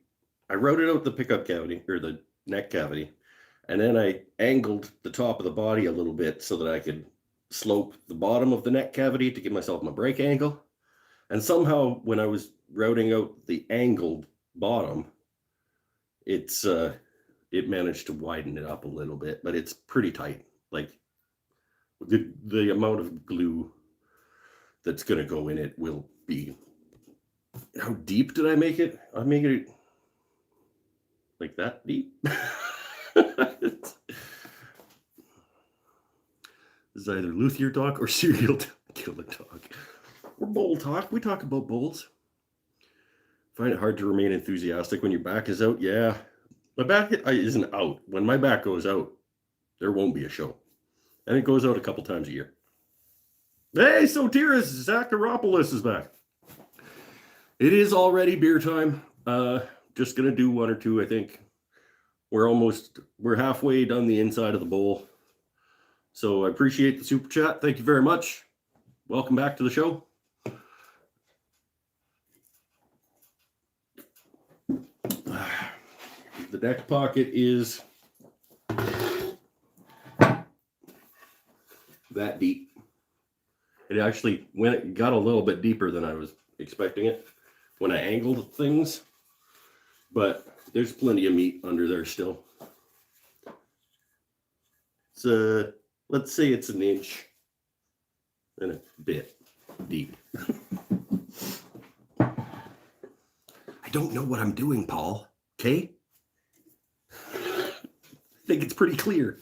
routed out the pickup cavity or the neck cavity, and then I angled the top of the body a little bit so that I could slope the bottom of the neck cavity to give myself my brake angle. And somehow when I was routing out the angled bottom, it managed to widen it up a little bit, but it's pretty tight. Like the amount of glue that's going to go in it will be. How deep did I make it? I made it like that deep. This is either luthier talk or serial killer talk. Or bowl talk. We talk about bowls. Find it hard to remain enthusiastic when your back is out. Yeah. My back isn't out. When my back goes out, there won't be a show. And it goes out a couple times a year. Hey, Sotiris Zacharopoulos is back. It is already beer time. Just going to do one or two, I think. We're halfway done the inside of the bowl. So I appreciate the super chat. Thank you very much. Welcome back to the show. The neck pocket is that deep. It actually got a little bit deeper than I was expecting it when I angled things, but there's plenty of meat under there still. It's let's say it's an inch and a bit deep. I don't know what I'm doing, Paul. Okay? I think it's pretty clear.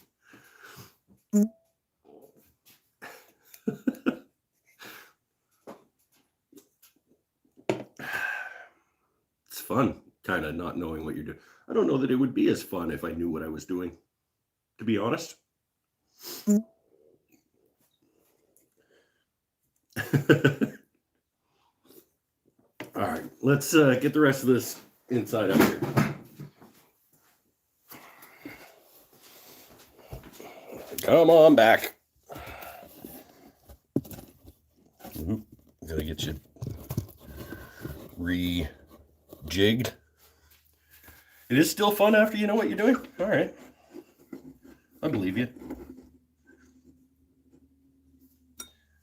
It's fun, kind of not knowing what you're doing. I don't know that it would be as fun if I knew what I was doing, to be honest. All right, let's get the rest of this inside out here. Come on back. Gotta get you rejigged. It is still fun after you know what you're doing? All right. I believe you.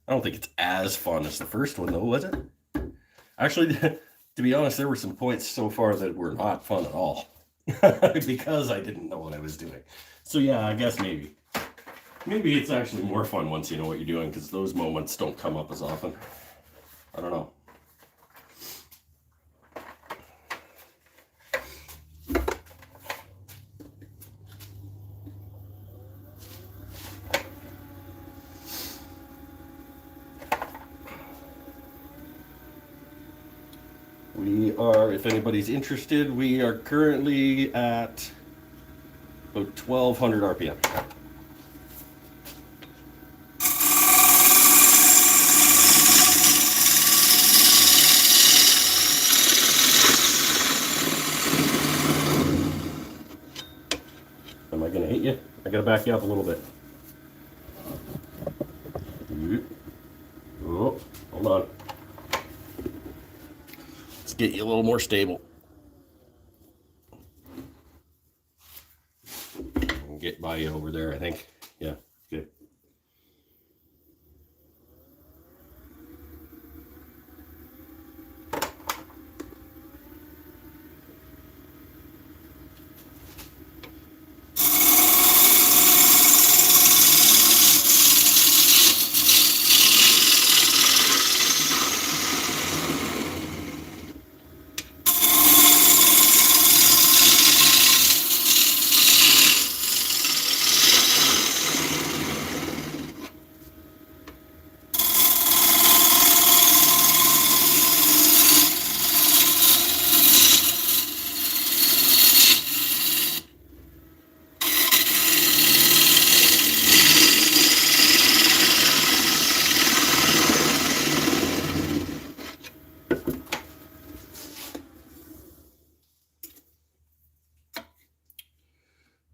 I don't think it's as fun as the first one, though, was it? Actually, to be honest, there were some points so far that were not fun at all because I didn't know what I was doing. So, yeah, I guess maybe. Maybe it's actually more fun once you know what you're doing because those moments don't come up as often. I don't know. We are, if anybody's interested, we are currently at about 1200 RPM. Am I going to hit you? I got to back you up a little bit. Oh, hold on. Let's get you a little more stable. I'll get by you over there, I think. Yeah, good.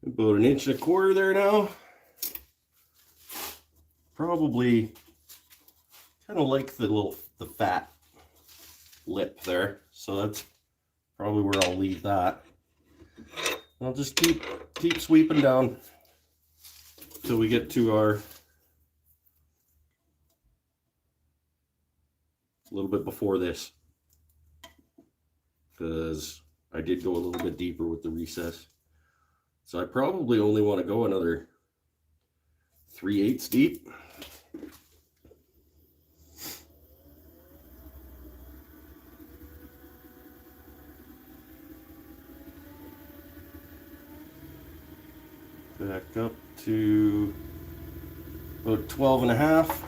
About 1.25 inches there now. Probably kind of like the fat lip there. So that's probably where I'll leave that. I'll just keep sweeping down till we get to our a little bit before this, because I did go a little bit deeper with the recess. So I probably only want to go another 3/8 deep. Back up to about 12.5.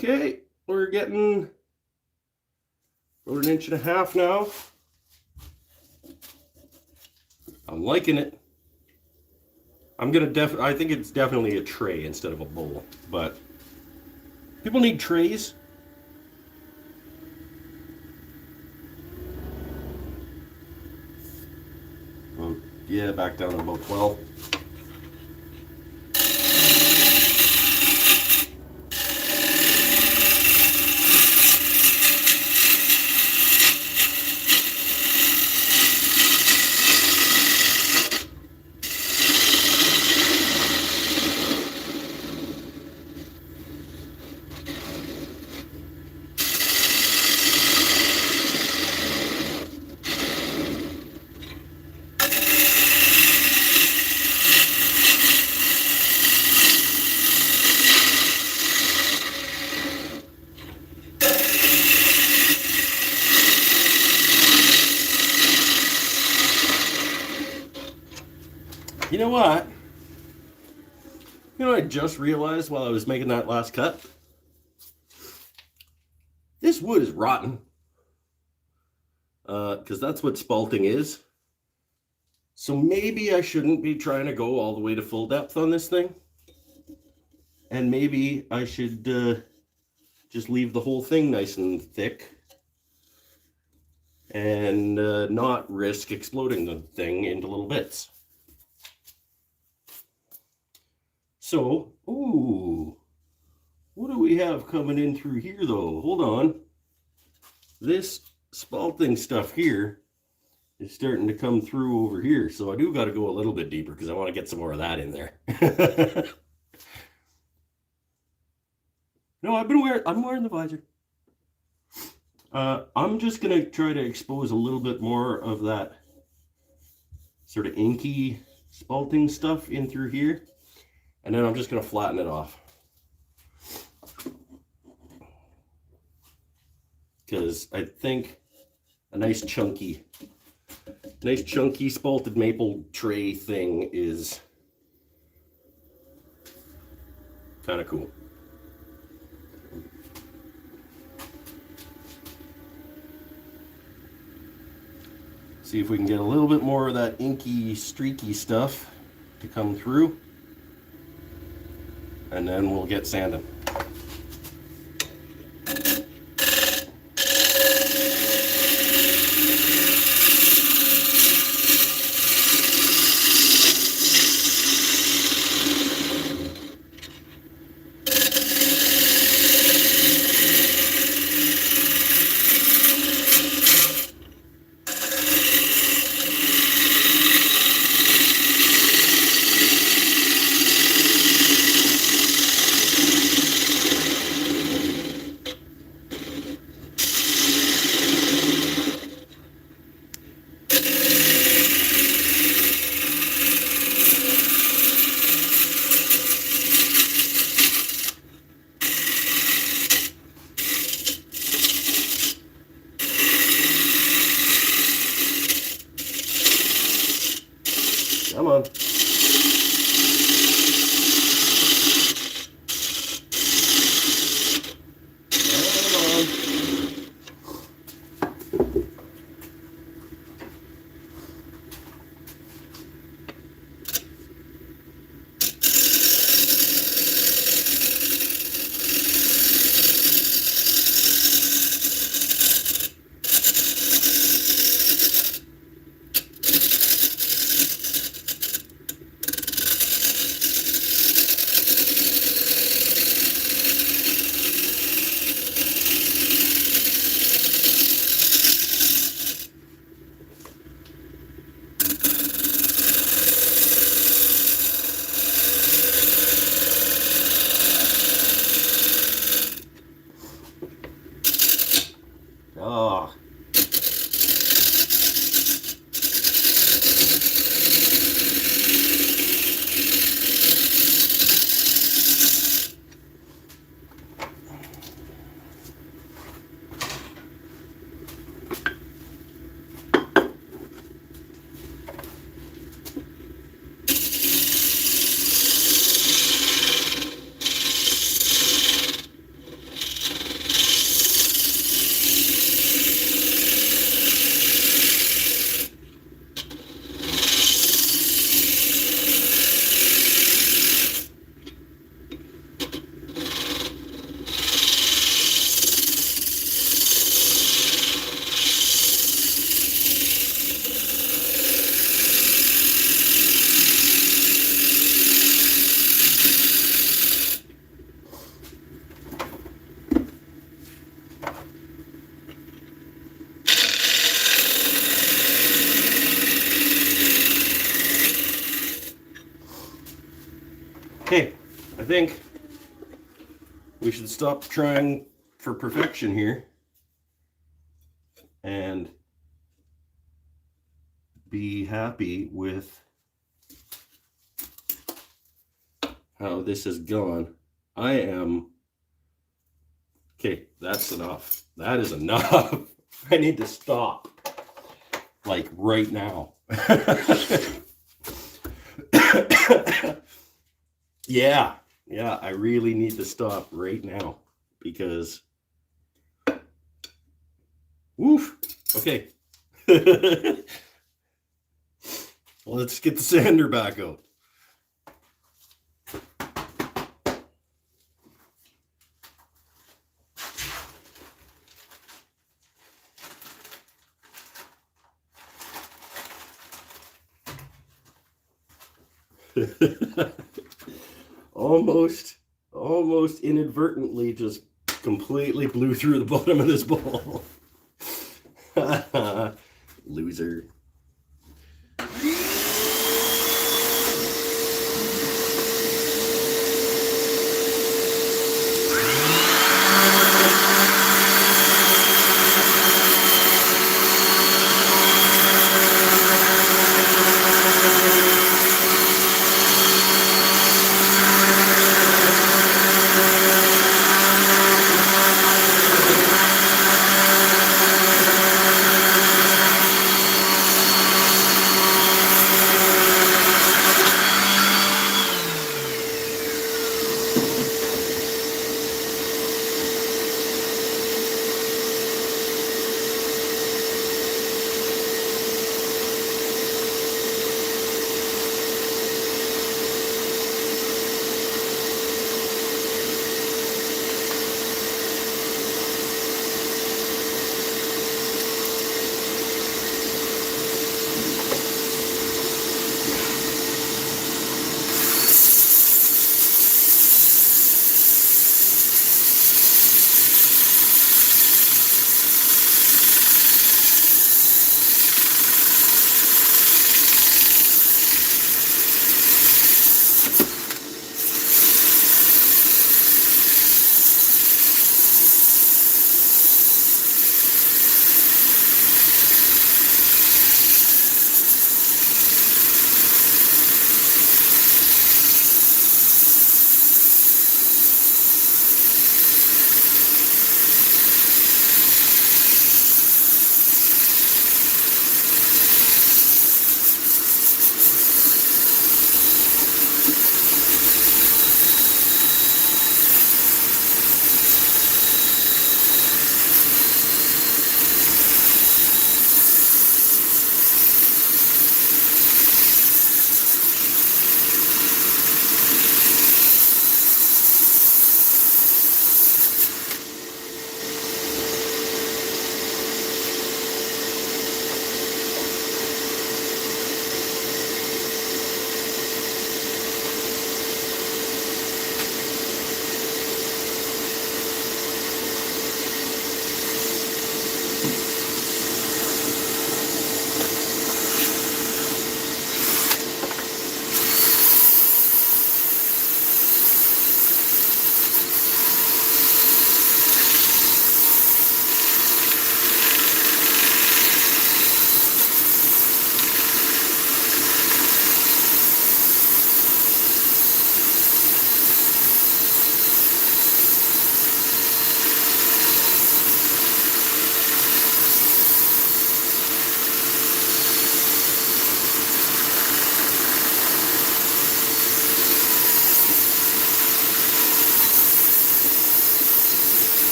Okay, we're getting about 1.5 inches now. I'm liking it. I think it's definitely a tray instead of a bowl, but people need trays. Well, yeah, back down to about 12. You know what? You know what I just realized while I was making that last cut? This wood is rotten. because that's what spalting is. So maybe I shouldn't be trying to go all the way to full depth on this thing. And maybe I should just leave the whole thing nice and thick and not risk exploding the thing into little bits. So, ooh, what do we have coming in through here though? Hold on. This spalting stuff here is starting to come through over here. So I do got to go a little bit deeper because I want to get some more of that in there. No, I'm wearing the visor. I'm just going to try to expose a little bit more of that sort of inky spalting stuff in through here. And then I'm just going to flatten it off. Because I think a nice chunky spalted maple tray thing is kind of cool. See if we can get a little bit more of that inky, streaky stuff to come through. And then we'll get sanding. Come on. Oh. Okay, I think we should stop trying for perfection here and be happy with how this has gone. Okay, that's enough. That is enough. I need to stop, like right now. Yeah, I really need to stop right now because, woof. Okay, Let's get the sander back out. almost inadvertently just completely blew through the bottom of this bowl. Loser.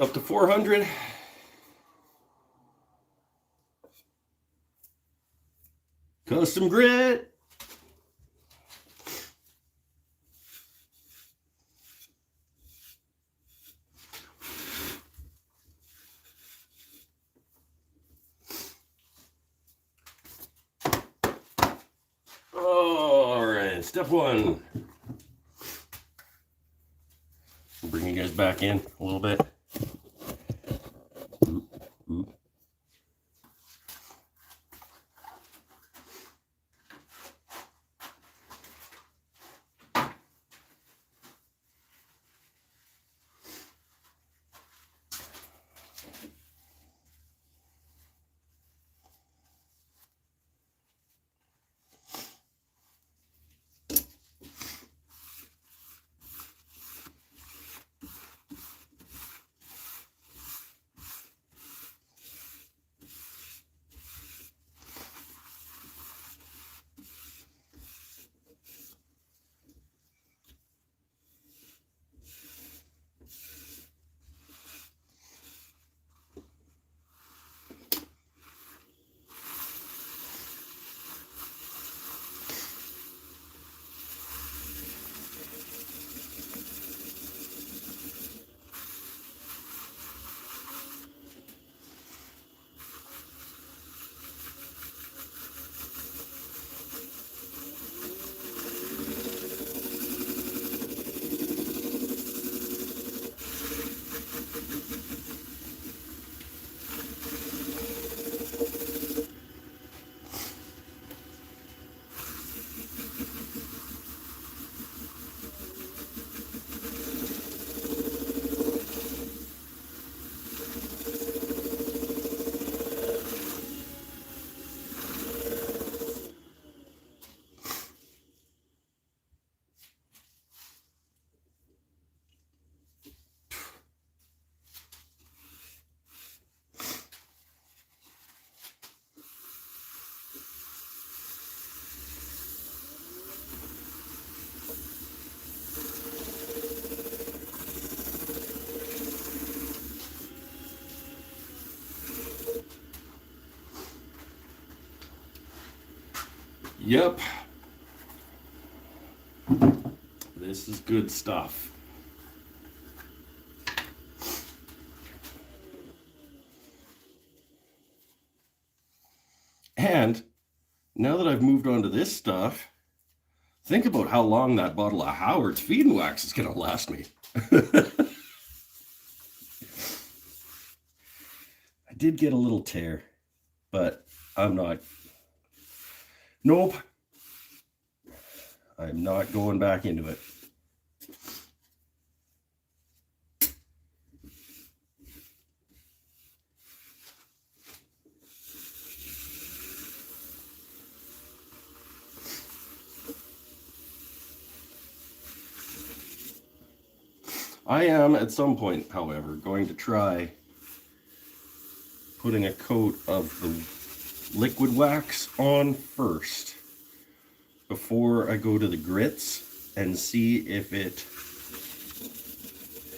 Up to 400. Custom grit. All right, step one. I'll bring you guys back in a little bit. Yep. This is good stuff. And now that I've moved on to this stuff, think about how long that bottle of Howard's Feed and Wax is going to last me. I did get a little tear, but I'm not. Nope. I'm not going back into it. I am, at some point, however, going to try putting a coat of the liquid wax on first before I go to the grits and see if it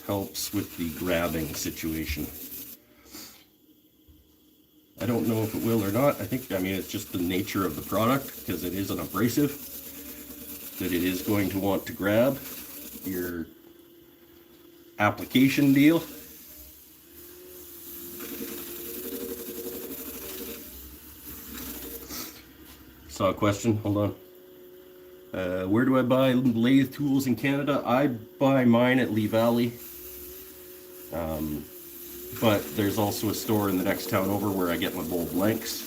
helps with the grabbing situation. I don't know if it will or not. I mean, it's just the nature of the product, because it is an abrasive, that it is going to want to grab your application deal. Saw a question, hold on. Where do I buy lathe tools in Canada? I buy mine at Lee Valley. But there's also a store in the next town over where I get my Bold Blanks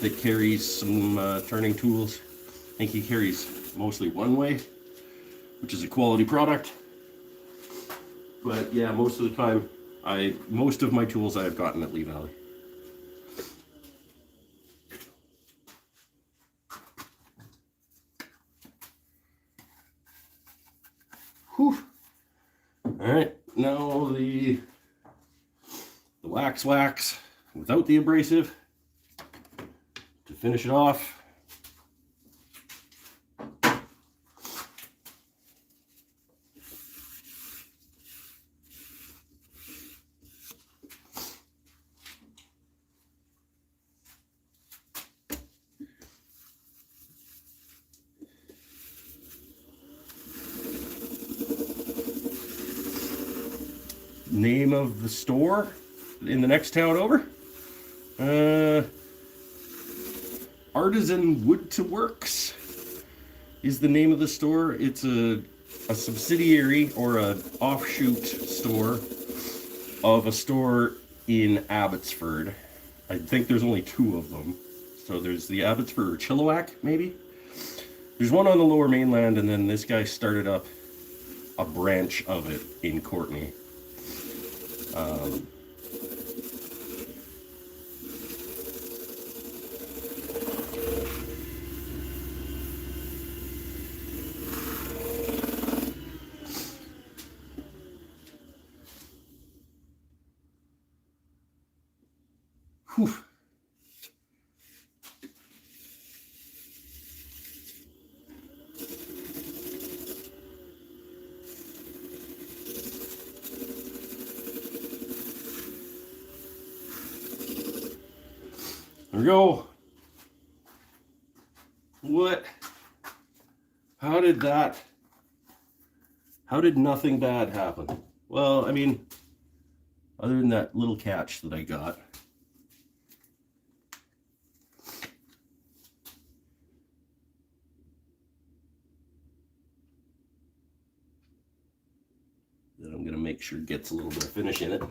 that carries some turning tools. I think he carries mostly one way, which is a quality product. But yeah, most of the time, most of my tools I've gotten at Lee Valley. Whew. All right, now the wax without the abrasive to finish it off. name of the store in the next town over. Artisan Wood to Works is the name of the store. It's a subsidiary or an offshoot store of a store in Abbotsford. I think there's only 2 of them. So there's the Abbotsford or Chilliwack, maybe. There's one on the Lower Mainland, and then this guy started up a branch of it in Courtenay. Whew. There we go. What? How did nothing bad happen? Well, I mean, other than that little catch that I got. That I'm going to make sure gets a little bit of finish in it.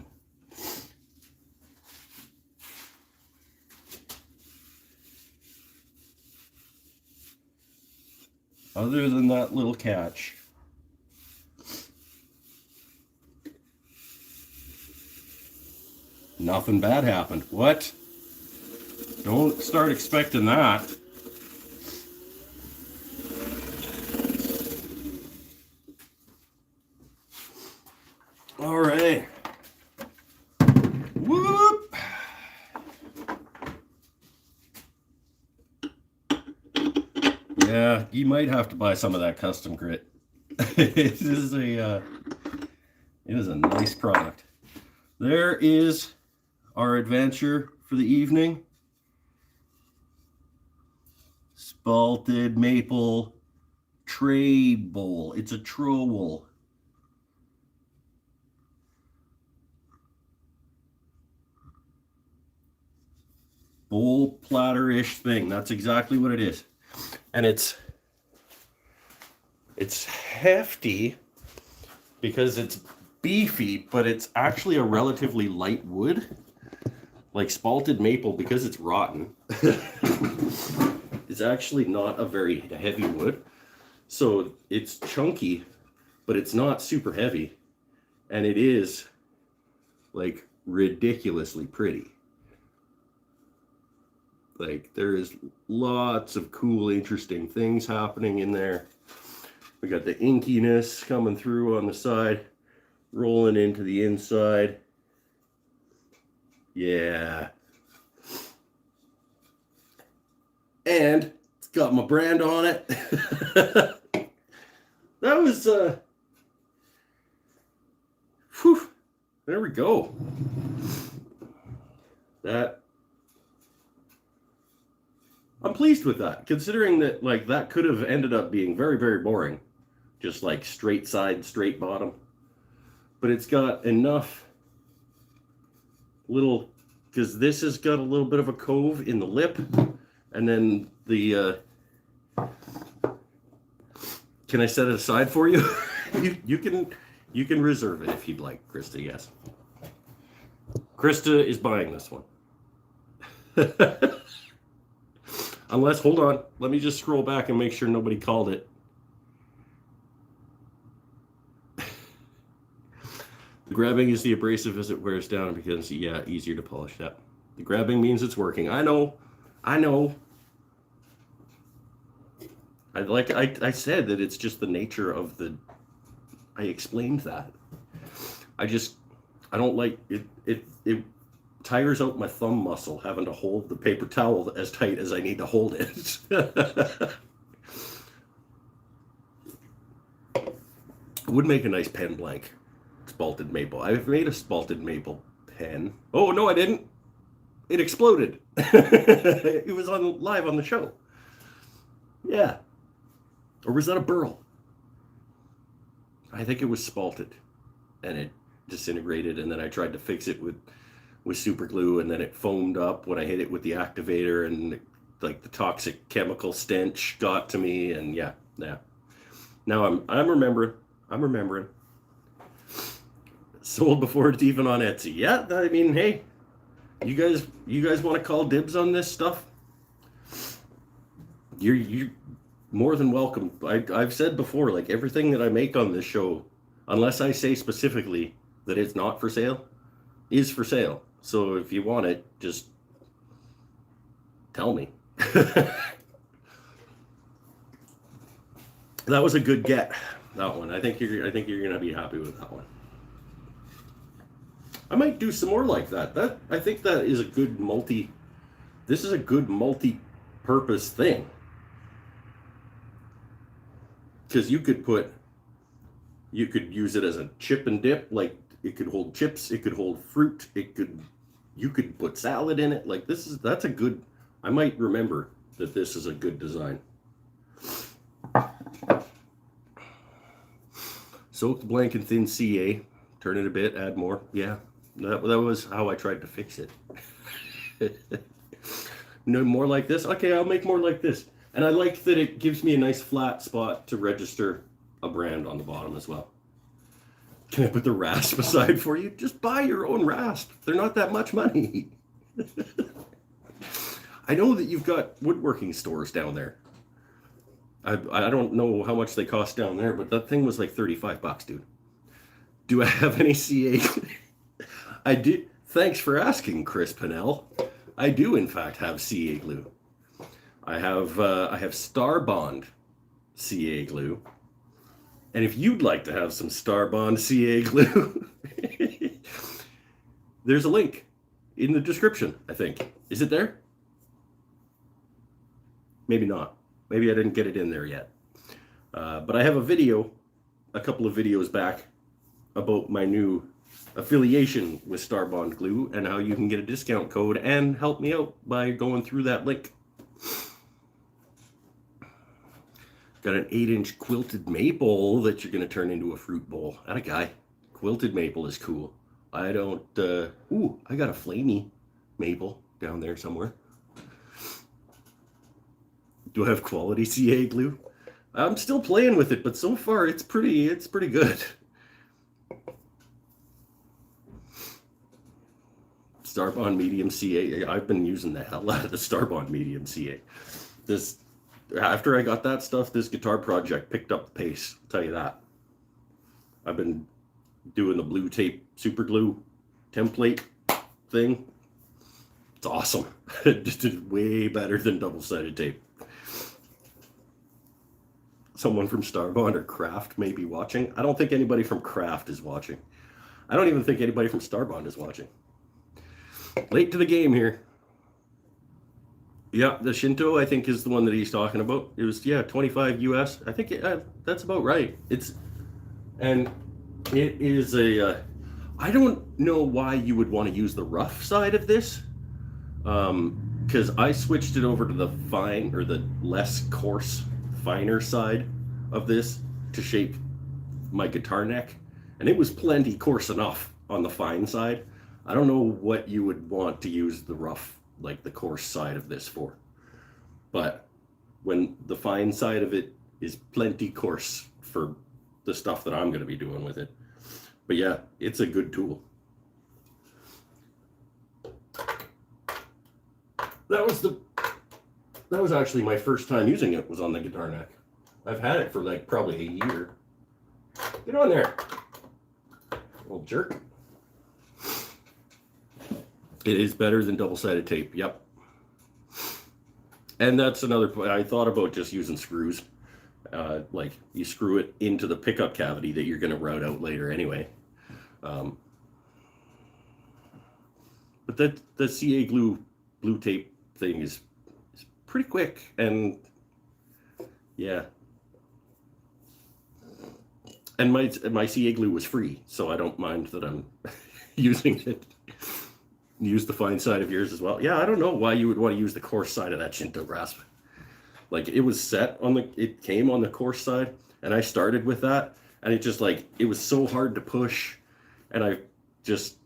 Other than that little catch, nothing bad happened. What? Don't start expecting that. All right. Whoop. Yeah, you might have to buy some of that custom grit. It is a nice product. There is our adventure for the evening. Spalted maple tray bowl. It's a trowel. Bowl platter-ish thing. That's exactly what it is. And it's hefty because it's beefy, but it's actually a relatively light wood. Like spalted maple, because it's rotten, it's actually not a very heavy wood. So it's chunky, but it's not super heavy. And it is like ridiculously pretty. Like, there is lots of cool, interesting things happening in there. We got the inkiness coming through on the side, rolling into the inside. Yeah. And it's got my brand on it. That was, whew, there we go. I'm pleased with that, considering that, like, that could have ended up being very, very boring. Just like straight side, straight bottom. But it's got enough little, because this has got a little bit of a cove in the lip. And then the, can I set it aside for you? you can reserve it if you'd like, Krista, yes. Krista is buying this one. Unless, hold on, let me just scroll back and make sure nobody called it. The grabbing is the abrasive as it wears down because, yeah, easier to polish that. The grabbing means it's working. I know. I said that it's just the nature of the, I explained that. I don't like it. It tires out my thumb muscle having to hold the paper towel as tight as I need to hold it. Would make a nice pen blank. Spalted maple. I've made a spalted maple pen. Oh, no, I didn't. It exploded. It was live on the show. Yeah. Or was that a burl? I think it was spalted. And disintegrated, and then I tried to fix it with super glue, and then it foamed up when I hit it with the activator, and like the toxic chemical stench got to me, and yeah. Now I'm remembering. Sold before it's even on Etsy. Yeah, I mean, hey, you guys want to call dibs on this stuff? You're more than welcome. I've said before, like everything that I make on this show, unless I say specifically that it's not for sale, is for sale. So if you want it, just tell me. That was a good get. That one. I think you're gonna be happy with that one. I might do some more like that. I think that is a good this is a good multi-purpose thing. Because you could use it as a chip and dip, like it could hold chips, it could hold fruit, you could put salad in it. Like that's a good, I might remember that this is a good design. Soak the blank and thin CA, turn it a bit, add more. Yeah, that was how I tried to fix it. No more like this? Okay, I'll make more like this. And I like that it gives me a nice flat spot to register a brand on the bottom as well. Can I put the rasp aside for you? Just buy your own rasp. They're not that much money. I know that you've got woodworking stores down there. I don't know how much they cost down there, but that thing was like $35, dude. Do I have any CA? I do. Thanks for asking, Chris Pinnell. I do, in fact, have CA glue. I have Star Bond CA glue. And if you'd like to have some Star Bond CA glue, there's a link in the description, I think. Is it there? Maybe not. Maybe I didn't get it in there yet. But I have a video, a couple of videos back, about my new affiliation with Star Bond Glue and how you can get a discount code and help me out by going through that link. Got an 8-inch quilted maple that you're going to turn into a fruit bowl. That a guy. Quilted maple is cool. I don't, ooh, I got a flamey maple down there somewhere. Do I have quality CA glue? I'm still playing with it, but so far it's pretty good. Star Bond Medium CA. I've been using the hell out of the Star Bond Medium CA. After I got that stuff, this guitar project picked up the pace. I'll tell you that. I've been doing the blue tape super glue template thing. It's awesome. Just way better than double-sided tape. Someone from Star Bond or Craft may be watching. I don't think anybody from Craft is watching. I don't even think anybody from Star Bond is watching. Late to the game here. Yeah, the Shinto, I think, is the one that he's talking about. It was, yeah, 25 US. I think that's about right. It is a, I don't know why you would want to use the rough side of this. Because I switched it over to the fine, or the less coarse, finer side of this to shape my guitar neck. And it was plenty coarse enough on the fine side. I don't know what you would want to use the rough, like the coarse side of this for. But when the fine side of it is plenty coarse for the stuff that I'm going to be doing with it. But yeah, it's a good tool. That was actually my first time using it, was on the guitar neck. I've had it for like probably a year. Get on there, old jerk. It is better than double-sided tape, yep. And that's another point. I thought about just using screws. Like you screw it into the pickup cavity that you're going to route out later anyway. But the CA glue blue tape thing is pretty quick, and yeah. And my CA glue was free, so I don't mind that I'm using it. Use the fine side of yours as well. Yeah, I don't know why you would want to use the coarse side of that Shinto rasp. Like, it was set on it came on the coarse side, and I started with that, and it just, like, it was so hard to push. And there's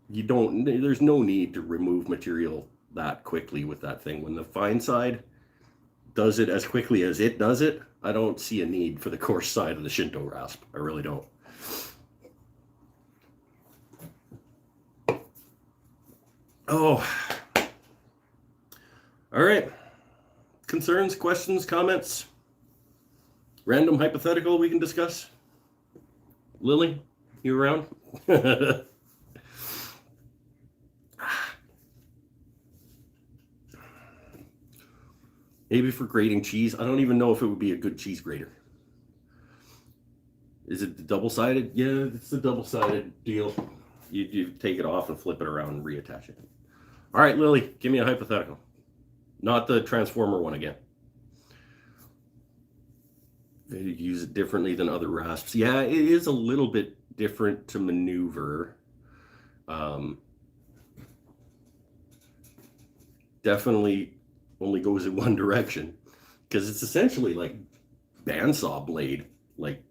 no need to remove material that quickly with that thing. When the fine side does it as quickly as it does it, I don't see a need for the coarse side of the Shinto rasp. I really don't. Oh. All right. Concerns, questions, comments? Random hypothetical we can discuss? Lily, you around? Maybe for grating cheese. I don't even know if it would be a good cheese grater. Is it the double-sided? Yeah, it's the double-sided deal. You take it off and flip it around and reattach it. All right, Lily, give me a hypothetical. Not the Transformer one again. They use it differently than other rasps. Yeah, it is a little bit different to maneuver. Definitely only goes in one direction because it's essentially like bandsaw blade, like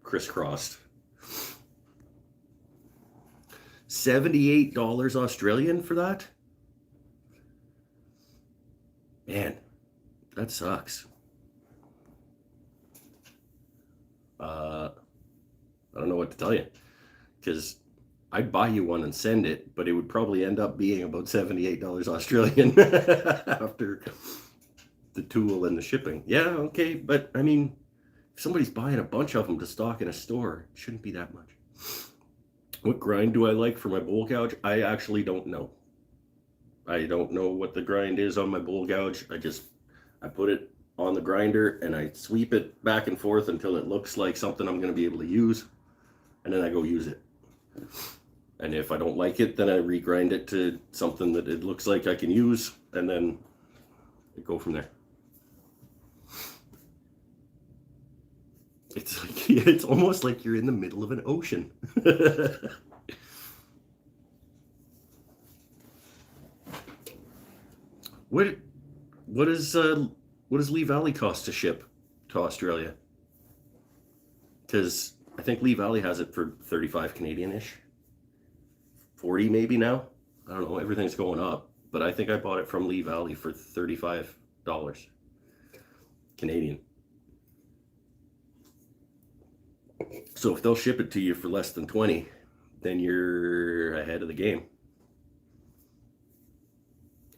crisscrossed. $78 Australian for that? Man, that sucks. I don't know what to tell you, because I'd buy you one and send it, but it would probably end up being about $78 Australian after the tool and the shipping. Yeah, okay, but I mean, if somebody's buying a bunch of them to stock in a store, it shouldn't be that much. What grind do I like for my bowl gouge? I actually don't know. I don't know what the grind is on my bowl gouge. I put it on the grinder and I sweep it back and forth until it looks like something I'm going to be able to use, and then I go use it. And if I don't like it, then I regrind it to something that it looks like I can use, and then I go from there. It's almost like you're in the middle of an ocean. What does Lee Valley cost to ship to Australia? Because I think Lee Valley has it for 35 Canadian-ish. 40 maybe now. I don't know. Everything's going up, but I think I bought it from Lee Valley for $35 Canadian. So if they'll ship it to you for less than 20, then you're ahead of the game.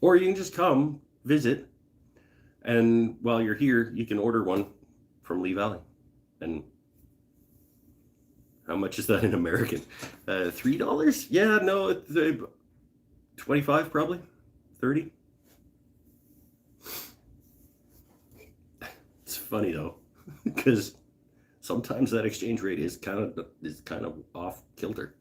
Or you can just come visit, and while you're here, you can order one from Lee Valley. And how much is that in American? $3? Yeah, no, 25 probably, 30. It's funny though, because sometimes that exchange rate is kind of off kilter.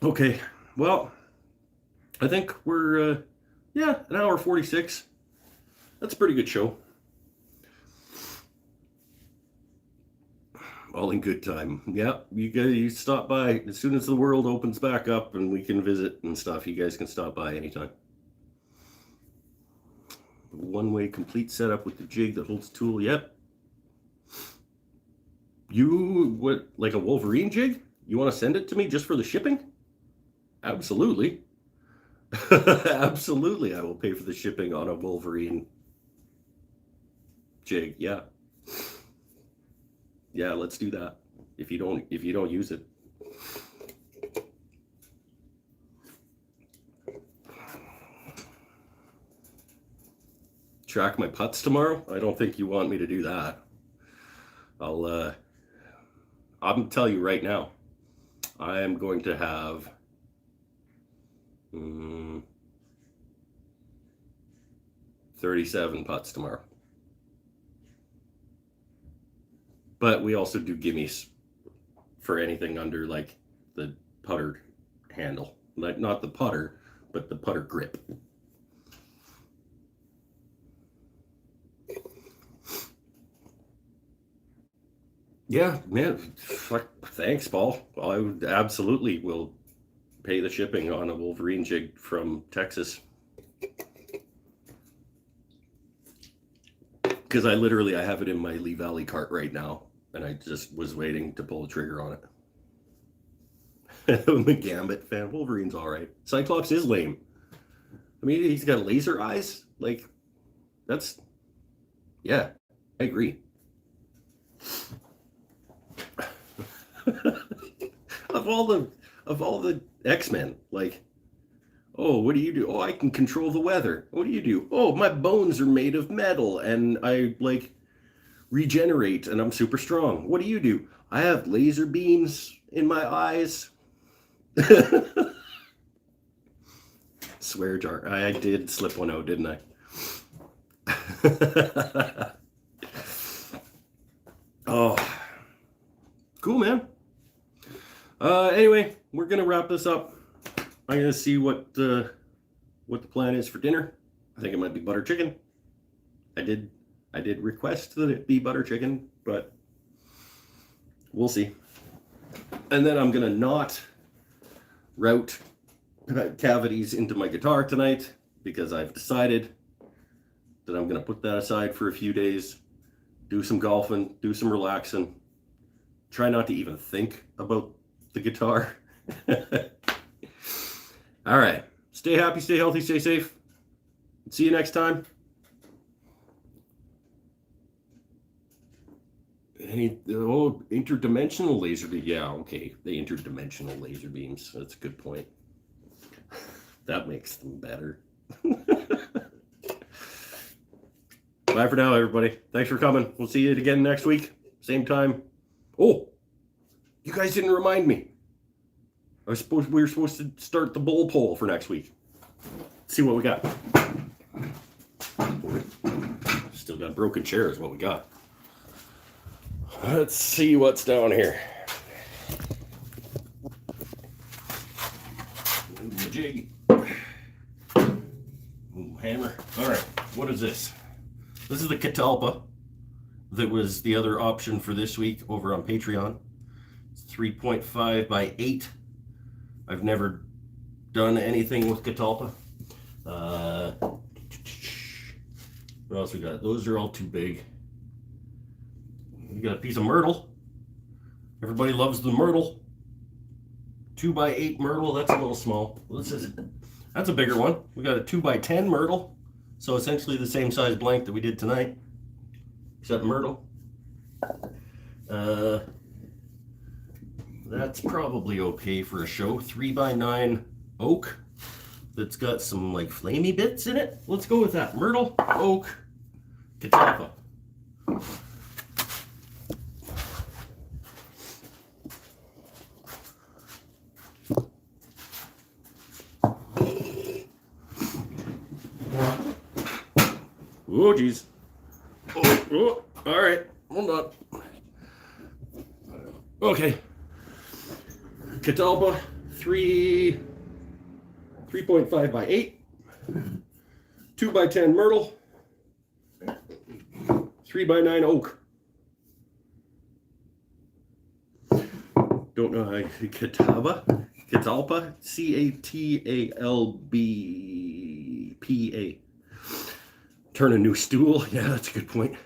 Okay, well, I think we're an hour 46. That's a pretty good show. All in good time. Yeah, you stop by as soon as the world opens back up and we can visit and stuff. You guys can stop by anytime. One-way complete setup with the jig that holds tool. Yep. Like a Wolverine jig? You want to send it to me just for the shipping? Absolutely. Absolutely, I will pay for the shipping on a Wolverine jig. Yeah. Yeah, let's do that. If you don't use it. Track my putts tomorrow? I don't think you want me to do that. I'm telling you right now, I am going to have 37 putts tomorrow. But we also do gimmies for anything under like the putter handle. Like not the putter, but the putter grip. Yeah, man. Thanks, Paul. I would absolutely will pay the shipping on a Wolverine jig from Texas. Because I have it in my Lee Valley cart right now, and I just was waiting to pull the trigger on it. I'm a Gambit fan. Wolverine's all right. Cyclops is lame. I mean, he's got laser eyes. Like, yeah, I agree. of all the X-Men, like, oh, what do you do? Oh, I can control the weather. What do you do? Oh, my bones are made of metal and I like regenerate and I'm super strong. What do you do? I have laser beams in my eyes. Swear jar. I did slip one out, didn't I? Oh, cool, man. Anyway, we're gonna wrap this up. I'm gonna see what the plan is for dinner. I think it might be butter chicken. I did request that it be butter chicken, but we'll see. And then I'm gonna not route cavities into my guitar tonight because I've decided that I'm gonna put that aside for a few days, do some golfing, do some relaxing, try not to even think about the guitar. All right. Stay happy, stay healthy, stay safe. See you next time. Interdimensional laser beam. Yeah, okay. The interdimensional laser beams. That's a good point. That makes them better. Bye for now, everybody. Thanks for coming. We'll see you again next week. Same time. Oh, you guys didn't remind me. We were supposed to start the bowl poll for next week. Let's see what we got. Still got broken chairs. What we got? Let's see what's down here. Jig. Ooh, hammer. All right. What is this? This is the Catalpa that was the other option for this week over on Patreon. It's 3.5 by 8. I've never done anything with Catalpa. What else we got? Those are all too big. We got a piece of myrtle. Everybody loves the myrtle. 2x8 myrtle. That's a little small. That's a bigger one. We got a 2x10 myrtle. So essentially the same size blank that we did tonight, except myrtle. That's probably okay for a show. 3x9 oak that's got some like flamey bits in it. Let's go with that. Myrtle, oak, Catalpa. Oh, geez. Oh, all right. Hold on. Okay. Catalpa, 3.5 by 8, 2x10 myrtle, 3x9 oak. Don't know how Catalpa, Catalpa. Turn a new stool. Yeah, that's a good point.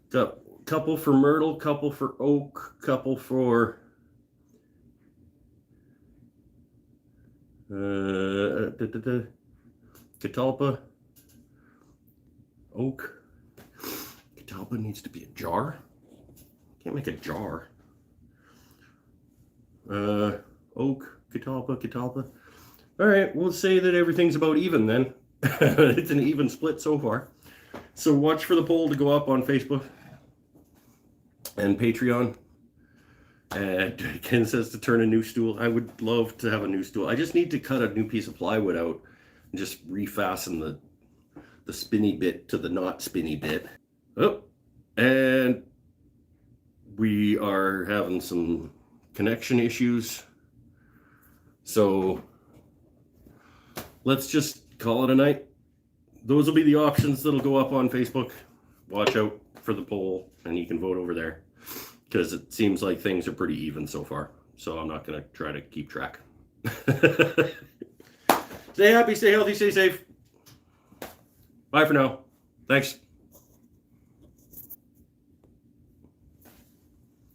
Got a couple for myrtle, couple for oak, couple for Catalpa, oak. Catalpa needs to be a jar. Can't make a jar. Oak, Catalpa. All right, we'll say that everything's about even then. It's an even split so far. So watch for the poll to go up on Facebook and Patreon. Ken says to turn a new stool. I would love to have a new stool. I just need to cut a new piece of plywood out and just refasten the spinny bit to the not spinny bit. Oh, and we are having some connection issues. So let's just call it a night. Those will be the options that'll go up on Facebook. Watch out for the poll and you can vote over there because it seems like things are pretty even so far. So I'm not going to try to keep track. Stay happy, stay healthy, stay safe. Bye for now. Thanks.